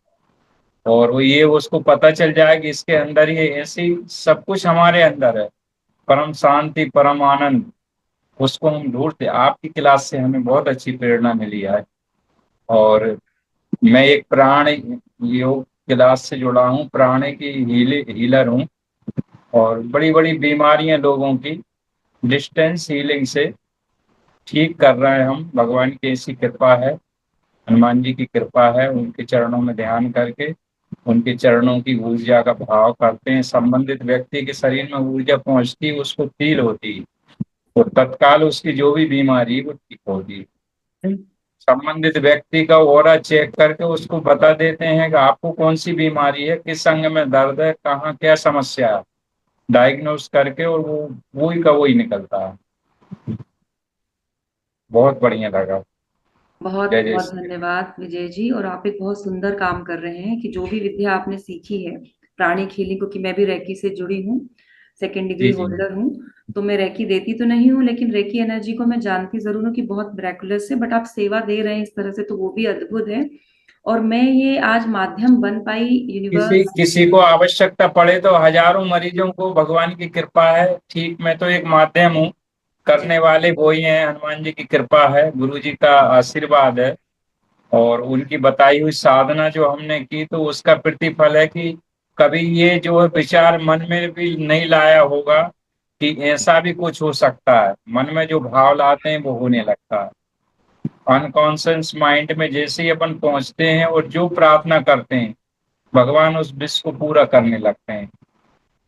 और वो ये उसको पता चल जाए कि इसके अंदर ही ऐसी सब कुछ हमारे अंदर है, परम शांति, परम आनंद, उसको हम ढूंढते। आपकी क्लास से हमें बहुत अच्छी प्रेरणा मिली है। और मैं एक प्राण योग क्लास से जुड़ा हूँ, प्राण की हीलर हूँ। और बड़ी बड़ी बीमारियां लोगों की डिस्टेंस हीलिंग से ठीक कर रहे हैं हम। भगवान की ऐसी कृपा है, हनुमान जी की कृपा है। उनके चरणों में ध्यान करके उनके चरणों की ऊर्जा का भाव करते हैं, संबंधित व्यक्ति के शरीर में ऊर्जा पहुंचती, उसको फील होती, तो तत्काल उसकी जो भी बीमारी है वो ठीक होगी। संबंधित व्यक्ति का ऑरा चेक करके उसको बता देते हैं कि आपको कौन सी बीमारी है, किस अंग में दर्द है, कहाँ क्या समस्या है, डायग्नोस करके, और वो वही का वही निकलता है। बहुत बढ़िया लगा। बहुत जय जय बहुत श्री। धन्यवाद विजय जी। और आप एक बहुत सुंदर काम कर रहे हैं कि जो भी विद्या आपने सीखी है प्राणिक हीलिंग, क्योंकि मैं भी रेकी से जुड़ी हूँ, सेकेंड डिग्री जी जी होल्डर हूँ। तो मैं रेकी देती तो नहीं हूँ, लेकिन रेकी एनर्जी को मैं जानती जरूर हूँ कि बहुत मिरेकुलस है। बट आप सेवा दे रहे हैं इस तरह से, तो वो भी अद्भुत है। और मैं ये आज माध्यम बन पाई किसी यूनिवर्स। किसी को आवश्यकता पड़े तो हजारों मरीजों को भगवान की कृपा है। ठीक, मैं तो एक माध्यम हूँ, करने वाले वो ही हैं। हनुमान जी की कृपा है, गुरु जी का आशीर्वाद है, और उनकी बताई हुई साधना जो हमने की, तो उसका प्रतिफल है कि कभी ये जो है विचार मन में भी नहीं लाया होगा कि ऐसा भी कुछ हो सकता है। मन में जो भाव लाते हैं वो होने लगता है। अनकॉन्शियस माइंड में जैसे ही अपन पहुंचते हैं और जो प्रार्थना करते हैं, भगवान उस विश को पूरा करने लगते हैं।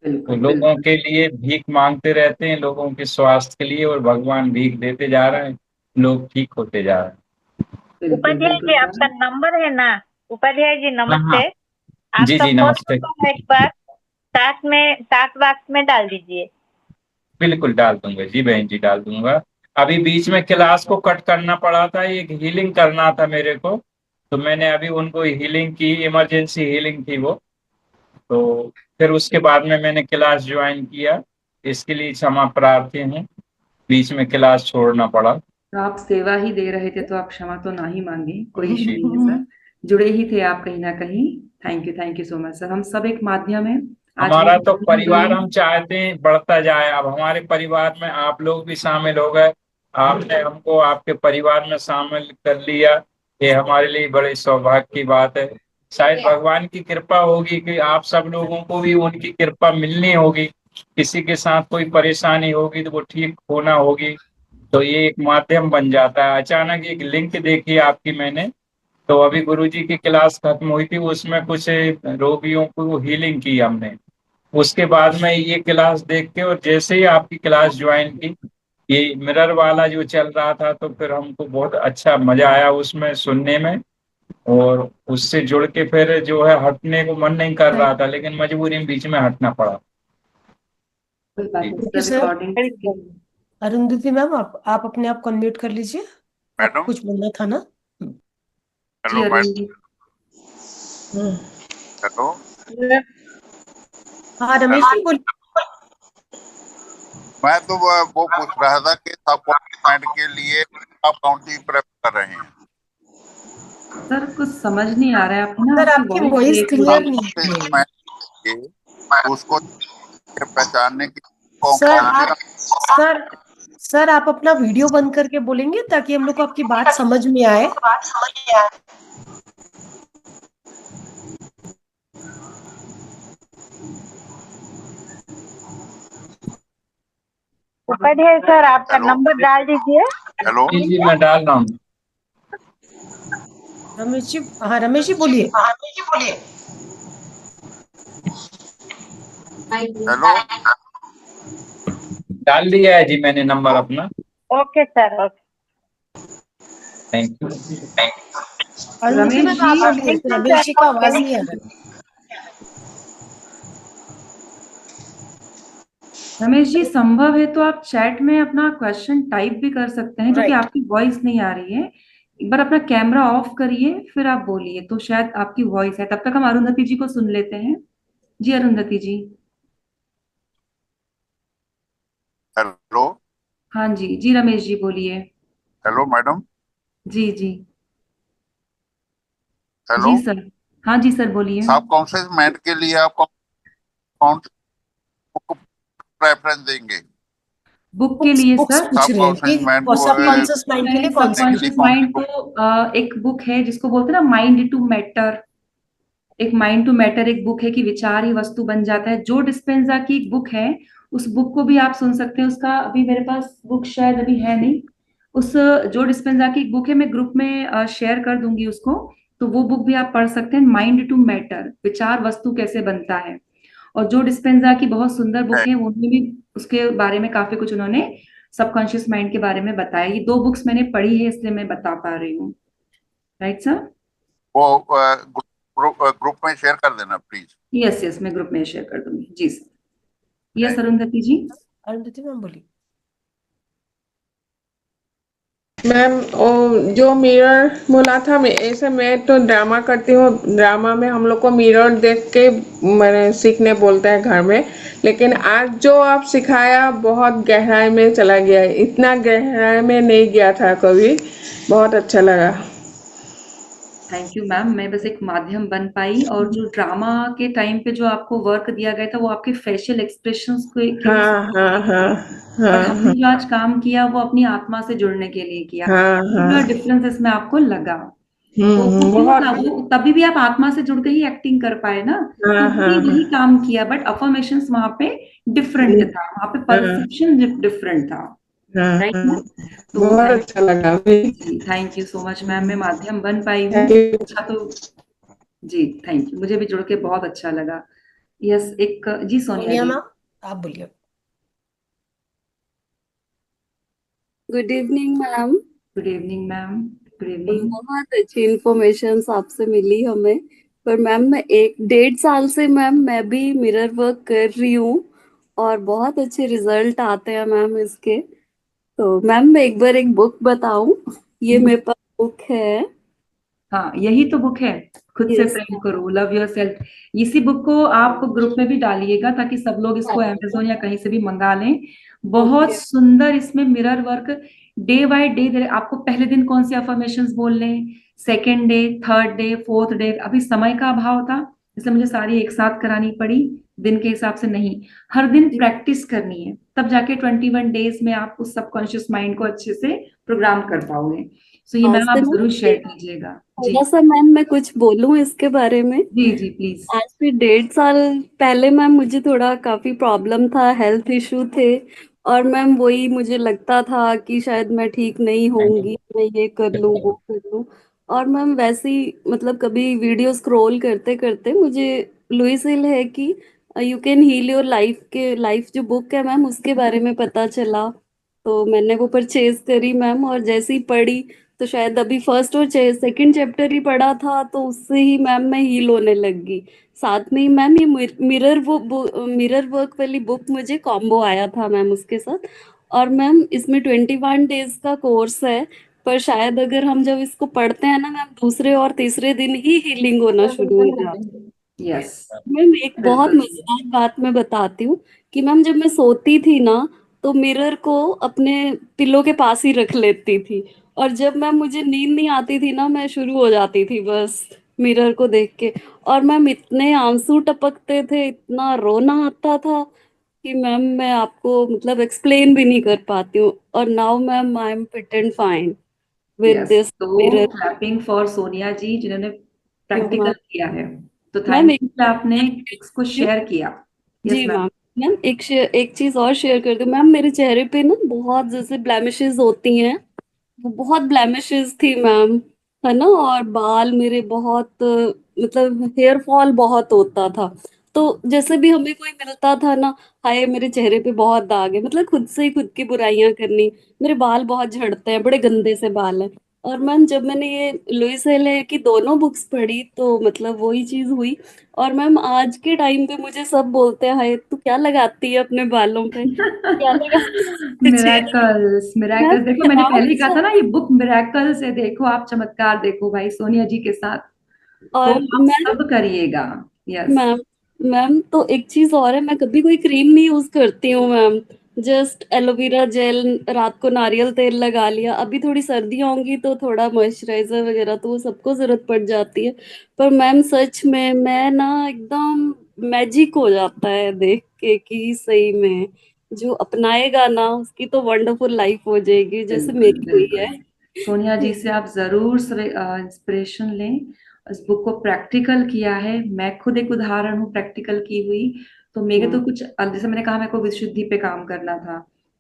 तो बिल्कुल लोगों बिल्कुल के लिए भीख मांगते रहते हैं, लोगों के स्वास्थ्य के लिए, और भगवान भीख देते जा रहे हैं, लोग ठीक होते जा रहे हैं। बिल्कुल उपाध्याय बिल्कुल जी, आपका सर। नंबर है ना? उपाध्याय जी हाँ हाँ। नमस्ते। जी आपका जी फोन नमस्ते। नंबर एक बार चाट बॉक्स में डाल दीजिए। बिल्कुल डाल दूंगा जी बहन जी, डाल दूंगा। अभी बीच में क्लास को कट करना पड़ा था, एक हीलिंग करना था मेरे को, तो मैंने अभी उनको हीलिंग की, इमरजेंसी हीलिंग थी वो। तो फिर उसके बाद में मैंने क्लास ज्वाइन किया, इसके लिए क्षमा प्रार्थी हूँ, बीच में क्लास छोड़ना पड़ा। तो आप सेवा ही दे रहे थे, तो आप क्षमा तो ना ही मांगे, कोई इशू जी नहीं है सर। जुड़े ही थे आप कहीं ना कहीं। Thank you so much sir. हम सब एक माध्यम है। आज हमारा हम तो परिवार हम चाहते हैं बढ़ता जाए। अब हमारे परिवार में आप लोग भी शामिल हो गए, आपने हमको आपके परिवार में शामिल कर लिया, ये हमारे लिए बड़े सौभाग्य की बात है। शायद भगवान की कृपा होगी कि आप सब लोगों को भी उनकी कृपा मिलनी होगी। किसी के साथ कोई परेशानी होगी तो वो ठीक होना होगी, तो ये एक माध्यम बन जाता है। अचानक एक लिंक देखी आपकी मैंने, तो अभी गुरुजी की क्लास खत्म हुई थी, उसमें कुछ रोगियों को हीलिंग की हमने। उसके बाद में ये क्लास देख के और जैसे ही आपकी क्लास ज्वाइन की, ये मिरर वाला जो चल रहा था, तो फिर हमको बहुत अच्छा मजा आया उसमें सुनने में। और उससे जुड़ के फिर जो है हटने को मन नहीं कर रहा था, लेकिन मजबूरी में बीच में हटना पड़ा। कोई बात नहीं thank you sir, sir. Recording. Arundhati ma'am, आप अपने आप को अनम्यूट कर लीजिए। आपको मैडम। कुछ बोलना था ना? जी हेलो अरुण मैडम। जी। हेलो। हाँ रमेश जी बोलिए। मैं तो वो पूछ रहा था कि अपॉइंटमेंट के लिए आप कौन सी प्रेप कर रहे हैं? सर कुछ समझ नहीं आ रहा है, आपकी ना सर आपकी आपकी वॉइस वॉइस ब्रेक हो क्लियर रही नहीं है। अपॉइंटमेंट उसको पहचानने की कौन सर कौन सी आप सर सर आप अपना वीडियो बंद करके बोलेंगे ताकि हम लोग को आपकी बात समझ में आए। पढ़िए सर, आपका हेलो। नंबर डाल दीजिए। हेलो। जी जी, मैं डाल रहा हूँ। रमेश जी, हाँ रमेश जी बोलिए। हेलो। डाल दिया है जी मैंने नंबर अपना। Okay sir, okay. Thank you. Arundhati Ramesh ma'am ji. आप बोलिए, थैंक यू रमेश जी का आवाज सर। नहीं आ रहा। रमेश जी संभव है तो आप चैट में अपना क्वेश्चन टाइप भी कर सकते हैं, क्योंकि राइट। आपकी वॉइस नहीं आ रही है। एक बार अपना कैमरा ऑफ करिए फिर आप बोलिए, तो शायद आपकी वॉइस है। तब तक हम अरुंधति जी को सुन लेते हैं। जी अरुंधति जी। हेलो। हाँ जी जी रमेश जी बोलिए। Hello madam. जी जी। हेलो। जी सर। हाँ जी सर बोलिए। सब कॉन्सेंसमेंट के लिए आप कौन को प्रेफरेंस देंगे? बुक के बुक्स लिए बुक्स सर। पूछ सब रहे हैं कि कॉन्सेंसमेंट सबकॉन्शियस माइंड के लिए कौन सी बुक? के लिए सबकॉन्शियस कौन सी माइंड बुक? तो एक बुक है जिसको बोलते हैं ना माइंड टू मैटर। एक माइंड टू मैटर एक बुक है कि विचार ही वस्तु बन जाता है, जो डिस्पेंजा की एक बुक है। उस बुक को भी आप सुन सकते हैं। उसका अभी मेरे पास बुक शायद अभी है नहीं। उस जो डिस्पेंजा की एक बुक है, मैं ग्रुप में शेयर कर दूंगी उसको। तो वो बुक भी आप पढ़ सकते हैं, माइंड टू मैटर, विचार वस्तु कैसे बनता है। और जो डिस्पेंजा की बहुत सुंदर बुक है, उनमें भी उसके बारे में काफी कुछ उन्होंने सबकॉन्शियस माइंड के बारे में बताया। ये दो बुक्स मैंने पढ़ी है, इसलिए मैं बता पा रही हूँ। Right sir. वो ग्रुप में शेयर कर देना प्लीज। यस यस, मैं ग्रुप में शेयर कर दूंगी जी सर। यस अरुंधति जी। अरुंधति मैम बोलिए। मैम वो जो मिरर बोला था, मैं ऐसे मैं तो ड्रामा करती हूँ, ड्रामा में हम लोग को मिरर देख के मैंने सीखने बोलता है घर में। लेकिन आज जो आप सिखाया बहुत गहराई में चला गया, इतना गहराई में नहीं गया था कभी। बहुत अच्छा लगा। Thank you ma'am. मैं बस एक माध्यम बन पाई, और जो ड्रामा के टाइम पे जो आपको वर्क दिया गया था वो आपके फेशियल एक्सप्रेशंस के लिए हाँ सिखाया हाँ गया हाँ था। बट हाँ हमने जो आज काम किया वो अपनी आत्मा से जुड़ने के लिए किया। हाँ थोड़ा हाँ। डिफरेंस इसमें आपको लगा। तो वो क्यों था, बहुत। वो तभी भी आप आत्मा से जुड़ के ही एक्टिंग कर पाए ना। हाँ तो हाँ भी हाँ वही काम किया, बट अफर्मेशंस वहां पे डिफरेंट था, वहां पे हाँ परसेप्शन डिफरेंट था। हाँ राइट हाँ। मैम। तो बहुत थैंक अच्छा लगा अभी। जी, thank you so much ma'am. मैं माध्यम बन पाई हूँ। Thank you. अच्छा तो जी थैंक यू, मुझे भी जुड़ के बहुत अच्छा लगा। यस एक जी सोनिया सोनिया जी। मैम आप बोलिए। Good evening ma'am. Good evening ma'am. Good evening. बहुत अच्छी इंफॉर्मेशन आपसे मिली हमें। पर मैम मैं 1 डेढ़ साल से मैम मैं भी मिरर वर्क कर रही हूँ, और बहुत अच्छे रिजल्ट आते हैं मैम इसके। तो मैम मैं एक बार एक बुक बताऊं, ये मेरे पास बुक है। हाँ, यही तो बुक है, खुद से यस प्रेम करो, लव योर सेल्फ। इसी बुक को आप ग्रुप में भी डालिएगा ताकि सब लोग इसको अमेजोन या कहीं से भी मंगा लें। बहुत ओके सुंदर इसमें mirror work, day by day आपको पहले दिन कौन सी अफर्मेशंस बोलने, second day, third day, fourth day. अभी समय का अभाव था इसलिए मुझे सारी एक साथ करानी पड़ी, दिन के हिसाब से नहीं। हर दिन प्रैक्टिस करनी है, तब जाके 21 डेज में आप उस सबकॉन्शियस माइंड को अच्छे से प्रोग्राम कर पाओगे। सो ये मैम से आप ना जरूर शेयर कीजिएगा जी। थोड़ा सा मैम मैं कुछ बोलूं इसके बारे में। जी जी प्लीज। आज से 1.5 साल पहले मैम मुझे थोड़ा काफी प्रॉब्लम था, हेल्थ इशू थे। और मैम वही मुझे लगता था कि शायद मैं ठीक नहीं होंगी, मैं ये कर लूं वो कर लूं। और मैम वैसे ही मतलब कभी वीडियो स्क्रॉल करते करते मुझे लुइस हिल है कि you can heal your life के लाइफ जो बुक है मैम उसके बारे में पता चला। तो मैंने वो परचेज करी मैम, और जैसे ही पढ़ी तो शायद अभी फर्स्ट और सेकंड चैप्टर ही पढ़ा था तो उससे ही मैम मैं हील होने लग गई। साथ में ही मैम ये मिरर वर्क वाली बुक मुझे कॉम्बो आया था मैम उसके साथ। और मैम इसमें 21 डेज का कोर्स है, पर शायद अगर हम जब इसको पढ़ते हैं ना मैम दूसरे और तीसरे दिन ही हीलिंग होना शुरू हो जाती है। यस मैम एक बहुत बिल्कुल। मजेदार बात मैं बताती हूँ कि मैम जब मैं सोती थी ना तो मिरर को अपने पिलो के पास ही रख लेती थी। और जब मैम मुझे नींद नहीं आती थी ना मैं शुरू हो जाती थी बस मिरर को देख के। और मैम इतने आंसू टपकते थे, इतना रोना आता था कि मैम मैं आपको मतलब एक्सप्लेन भी नहीं कर पाती हूँ। और now ma'am I am fit and fine with yes, this तो मिरर। क्लैपिंग फॉर सोनिया जी जिन्होंने मैम प्रैक्टिकल किया है। तो मैम थैंक यू कि आपने इसको शेयर किया। यस जी मैम। मैम। मैम एक चीज और शेयर कर दूं मैम, मेरे चेहरे पे ना बहुत जैसे ब्लेमिशेस होती हैं, वो बहुत ब्लेमिशेस थी मैम, है ना। और बाल मेरे बहुत मतलब हेयर फॉल बहुत होता था। तो जैसे भी हमें कोई मिलता था ना, हाय मेरे चेहरे पे बहुत दाग है, मतलब खुद से ही खुद की बुराइयां करनी, मेरे बाल बहुत झड़ते हैं, बड़े गंदे से बाल हैं। और मैम जब मैंने ये लुइस हेले की दोनों बुक्स पढ़ी तो मतलब वही चीज हुई। और मैम आज के टाइम पे मुझे सब बोलते हैं हाय तू क्या लगाती है अपने बालों पे, क्या लगाती है कुछ ये। मिराकल्स मैम मिराकल्स, देखो मैंने नाम पहले ही कहा अच्छा। था ना, ये बुक मिराकल्स है। देखो आप चमत्कार देखो भाई सोनिया जी के साथ। तो और आप मैम सब करिएगा। यस। मैम मैम तो एक चीज और है, मैं कभी कोई क्रीम नहीं यूज करती हूँ मैम। जस्ट एलोवेरा जेल, रात को नारियल तेल लगा लिया। अभी थोड़ी सर्दियाँ होंगी तो थोड़ा मॉइस्चराइजर वगैरह तो वो सबको जरूरत पड़ जाती है। पर मैम सच में मैं ना एकदम मैजिक हो जाता है देख के कि सही में जो अपनाएगा ना उसकी तो वंडरफुल लाइफ हो जाएगी जैसे बिल्कुल मेरी हुई बिल्कुल। है। सोनिया जी से आप जरूर इंस्पिरेशन लें। इस बुक को प्रैक्टिकल किया है, मैं खुद एक उदाहरण हूँ प्रैक्टिकल की हुई। तो मेरे तो कुछ जैसे मैंने कहा मेरे को विशुद्धि पे काम करना था,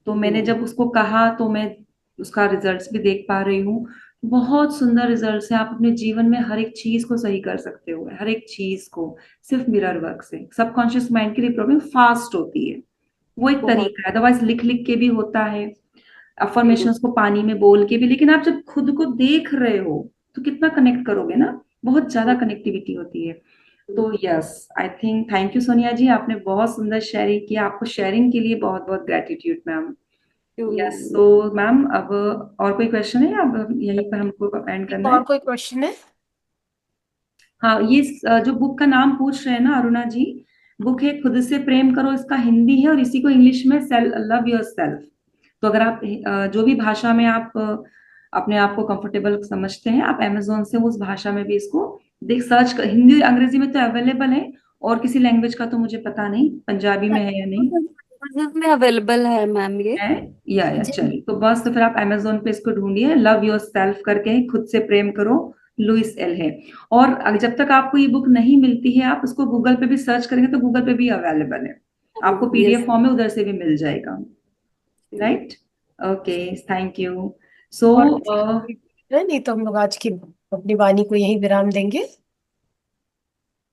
तो मैंने जब उसको कहा तो मैं उसका रिजल्ट्स भी देख पा रही हूँ। बहुत सुंदर रिजल्ट्स हैं। आप अपने जीवन में हर एक चीज को सही कर सकते हो, हर एक चीज को सिर्फ मिरर वर्क से। सबकॉन्शियस माइंड की रिप्रोग्रामिंग फास्ट होती है, वो एक बहुत तरीका है। अदरवाइज लिख लिख के भी होता है, अफर्मेशंस को पानी में बोल के भी, लेकिन आप जब खुद को देख रहे हो तो कितना कनेक्ट करोगे ना, बहुत ज्यादा कनेक्टिविटी होती है। तो yes, I think thank you Sonia ji, आपने बहुत सुंदर शेयरिंग किया। आपको शेयरिंग के लिए बहुत बहुत ग्रेटिट्यूड मैम। Yes, ma'am. तो मैम अब और कोई क्वेश्चन है, अब यहीं पर हमको एंड करना है। और कोई क्वेश्चन है? हाँ, ये जो बुक का नाम पूछ रहे हैं ना अरुणा जी, बुक है खुद से प्रेम करो, इसका हिंदी है, और इसी को इंग्लिश में सेल लव योर सेल्फ। तो अगर आप जो भी भाषा में आप अपने आप को कंफर्टेबल समझते हैं, आप अमेजोन से उस भाषा में भी इसको देख सर्च कर, हिंदी अंग्रेजी में तो अवेलेबल है, और किसी लैंग्वेज का तो मुझे पता नहीं, पंजाबी में है या नहीं में अवेलेबल है मैम ये। है। या जी चलिए, तो बस तो फिर आप अमेजोन पे इसको ढूंढिए, लव योर सेल्फ करके, खुद से प्रेम करो, लुइस एल है। और जब तक आपको ये बुक नहीं मिलती है, आप उसको गूगल पे भी सर्च करेंगे तो गूगल पे भी अवेलेबल है, आपको यस। पीडीएफ फॉर्म में उधर से भी मिल जाएगा। Right. Okay, thank you. So और नहीं तो हम लोग आज की अपनी वाणी को यही विराम देंगे।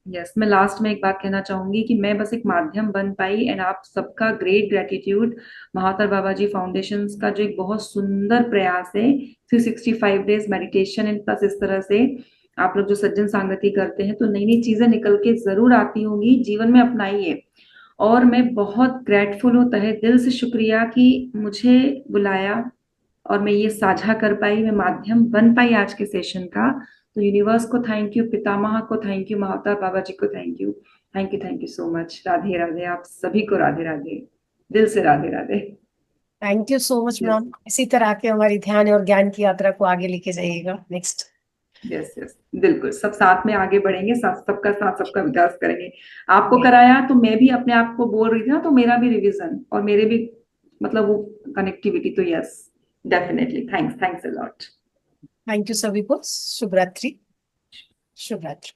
यस, मैं लास्ट में एक बात कहना चाहूंगी कि मैं बस एक माध्यम बन पाई, एंड आप सबका ग्रेट ग्रेटिट्यूड। महातर बाबा जी फाउंडेशन का जो एक बहुत सुंदर प्रयास है, 365 डेज मेडिटेशन एंड प्लस, इस तरह से आप लोग जो सज्जन सांगति करते हैं तो नई नई चीजें निकल के जरूर आती होंगी, जीवन में अपनाइए। और मैं बहुत ग्रेटफुल हूँ, तहे दिल से शुक्रिया कि मुझे बुलाया और मैं ये साझा कर पाई, मैं माध्यम बन पाई आज के सेशन का। तो यूनिवर्स को थैंक यू, पितामह को थैंक यू, महावतार बाबा जी को thank you, thank you so much. Radhe Radhe, आप सभी को राधे राधे, दिल से Radhe Radhe. Thank you so much ma'am. इसी तरह के हमारी ध्यान और ज्ञान की यात्रा को आगे लेके जाइएगा। नेक्स्ट। यस यस, बिल्कुल, सब साथ में आगे बढ़ेंगे, सबका साथ, सबका विकास करेंगे। आपको कराया तो मैं भी अपने आप को बोल रही थी ना, तो मेरा भी रिवीजन और मेरे भी मतलब वो कनेक्टिविटी, तो yes definitely, thanks a lot. Thank you सभी को। शुभ रात्रि। शुभ रात्रि।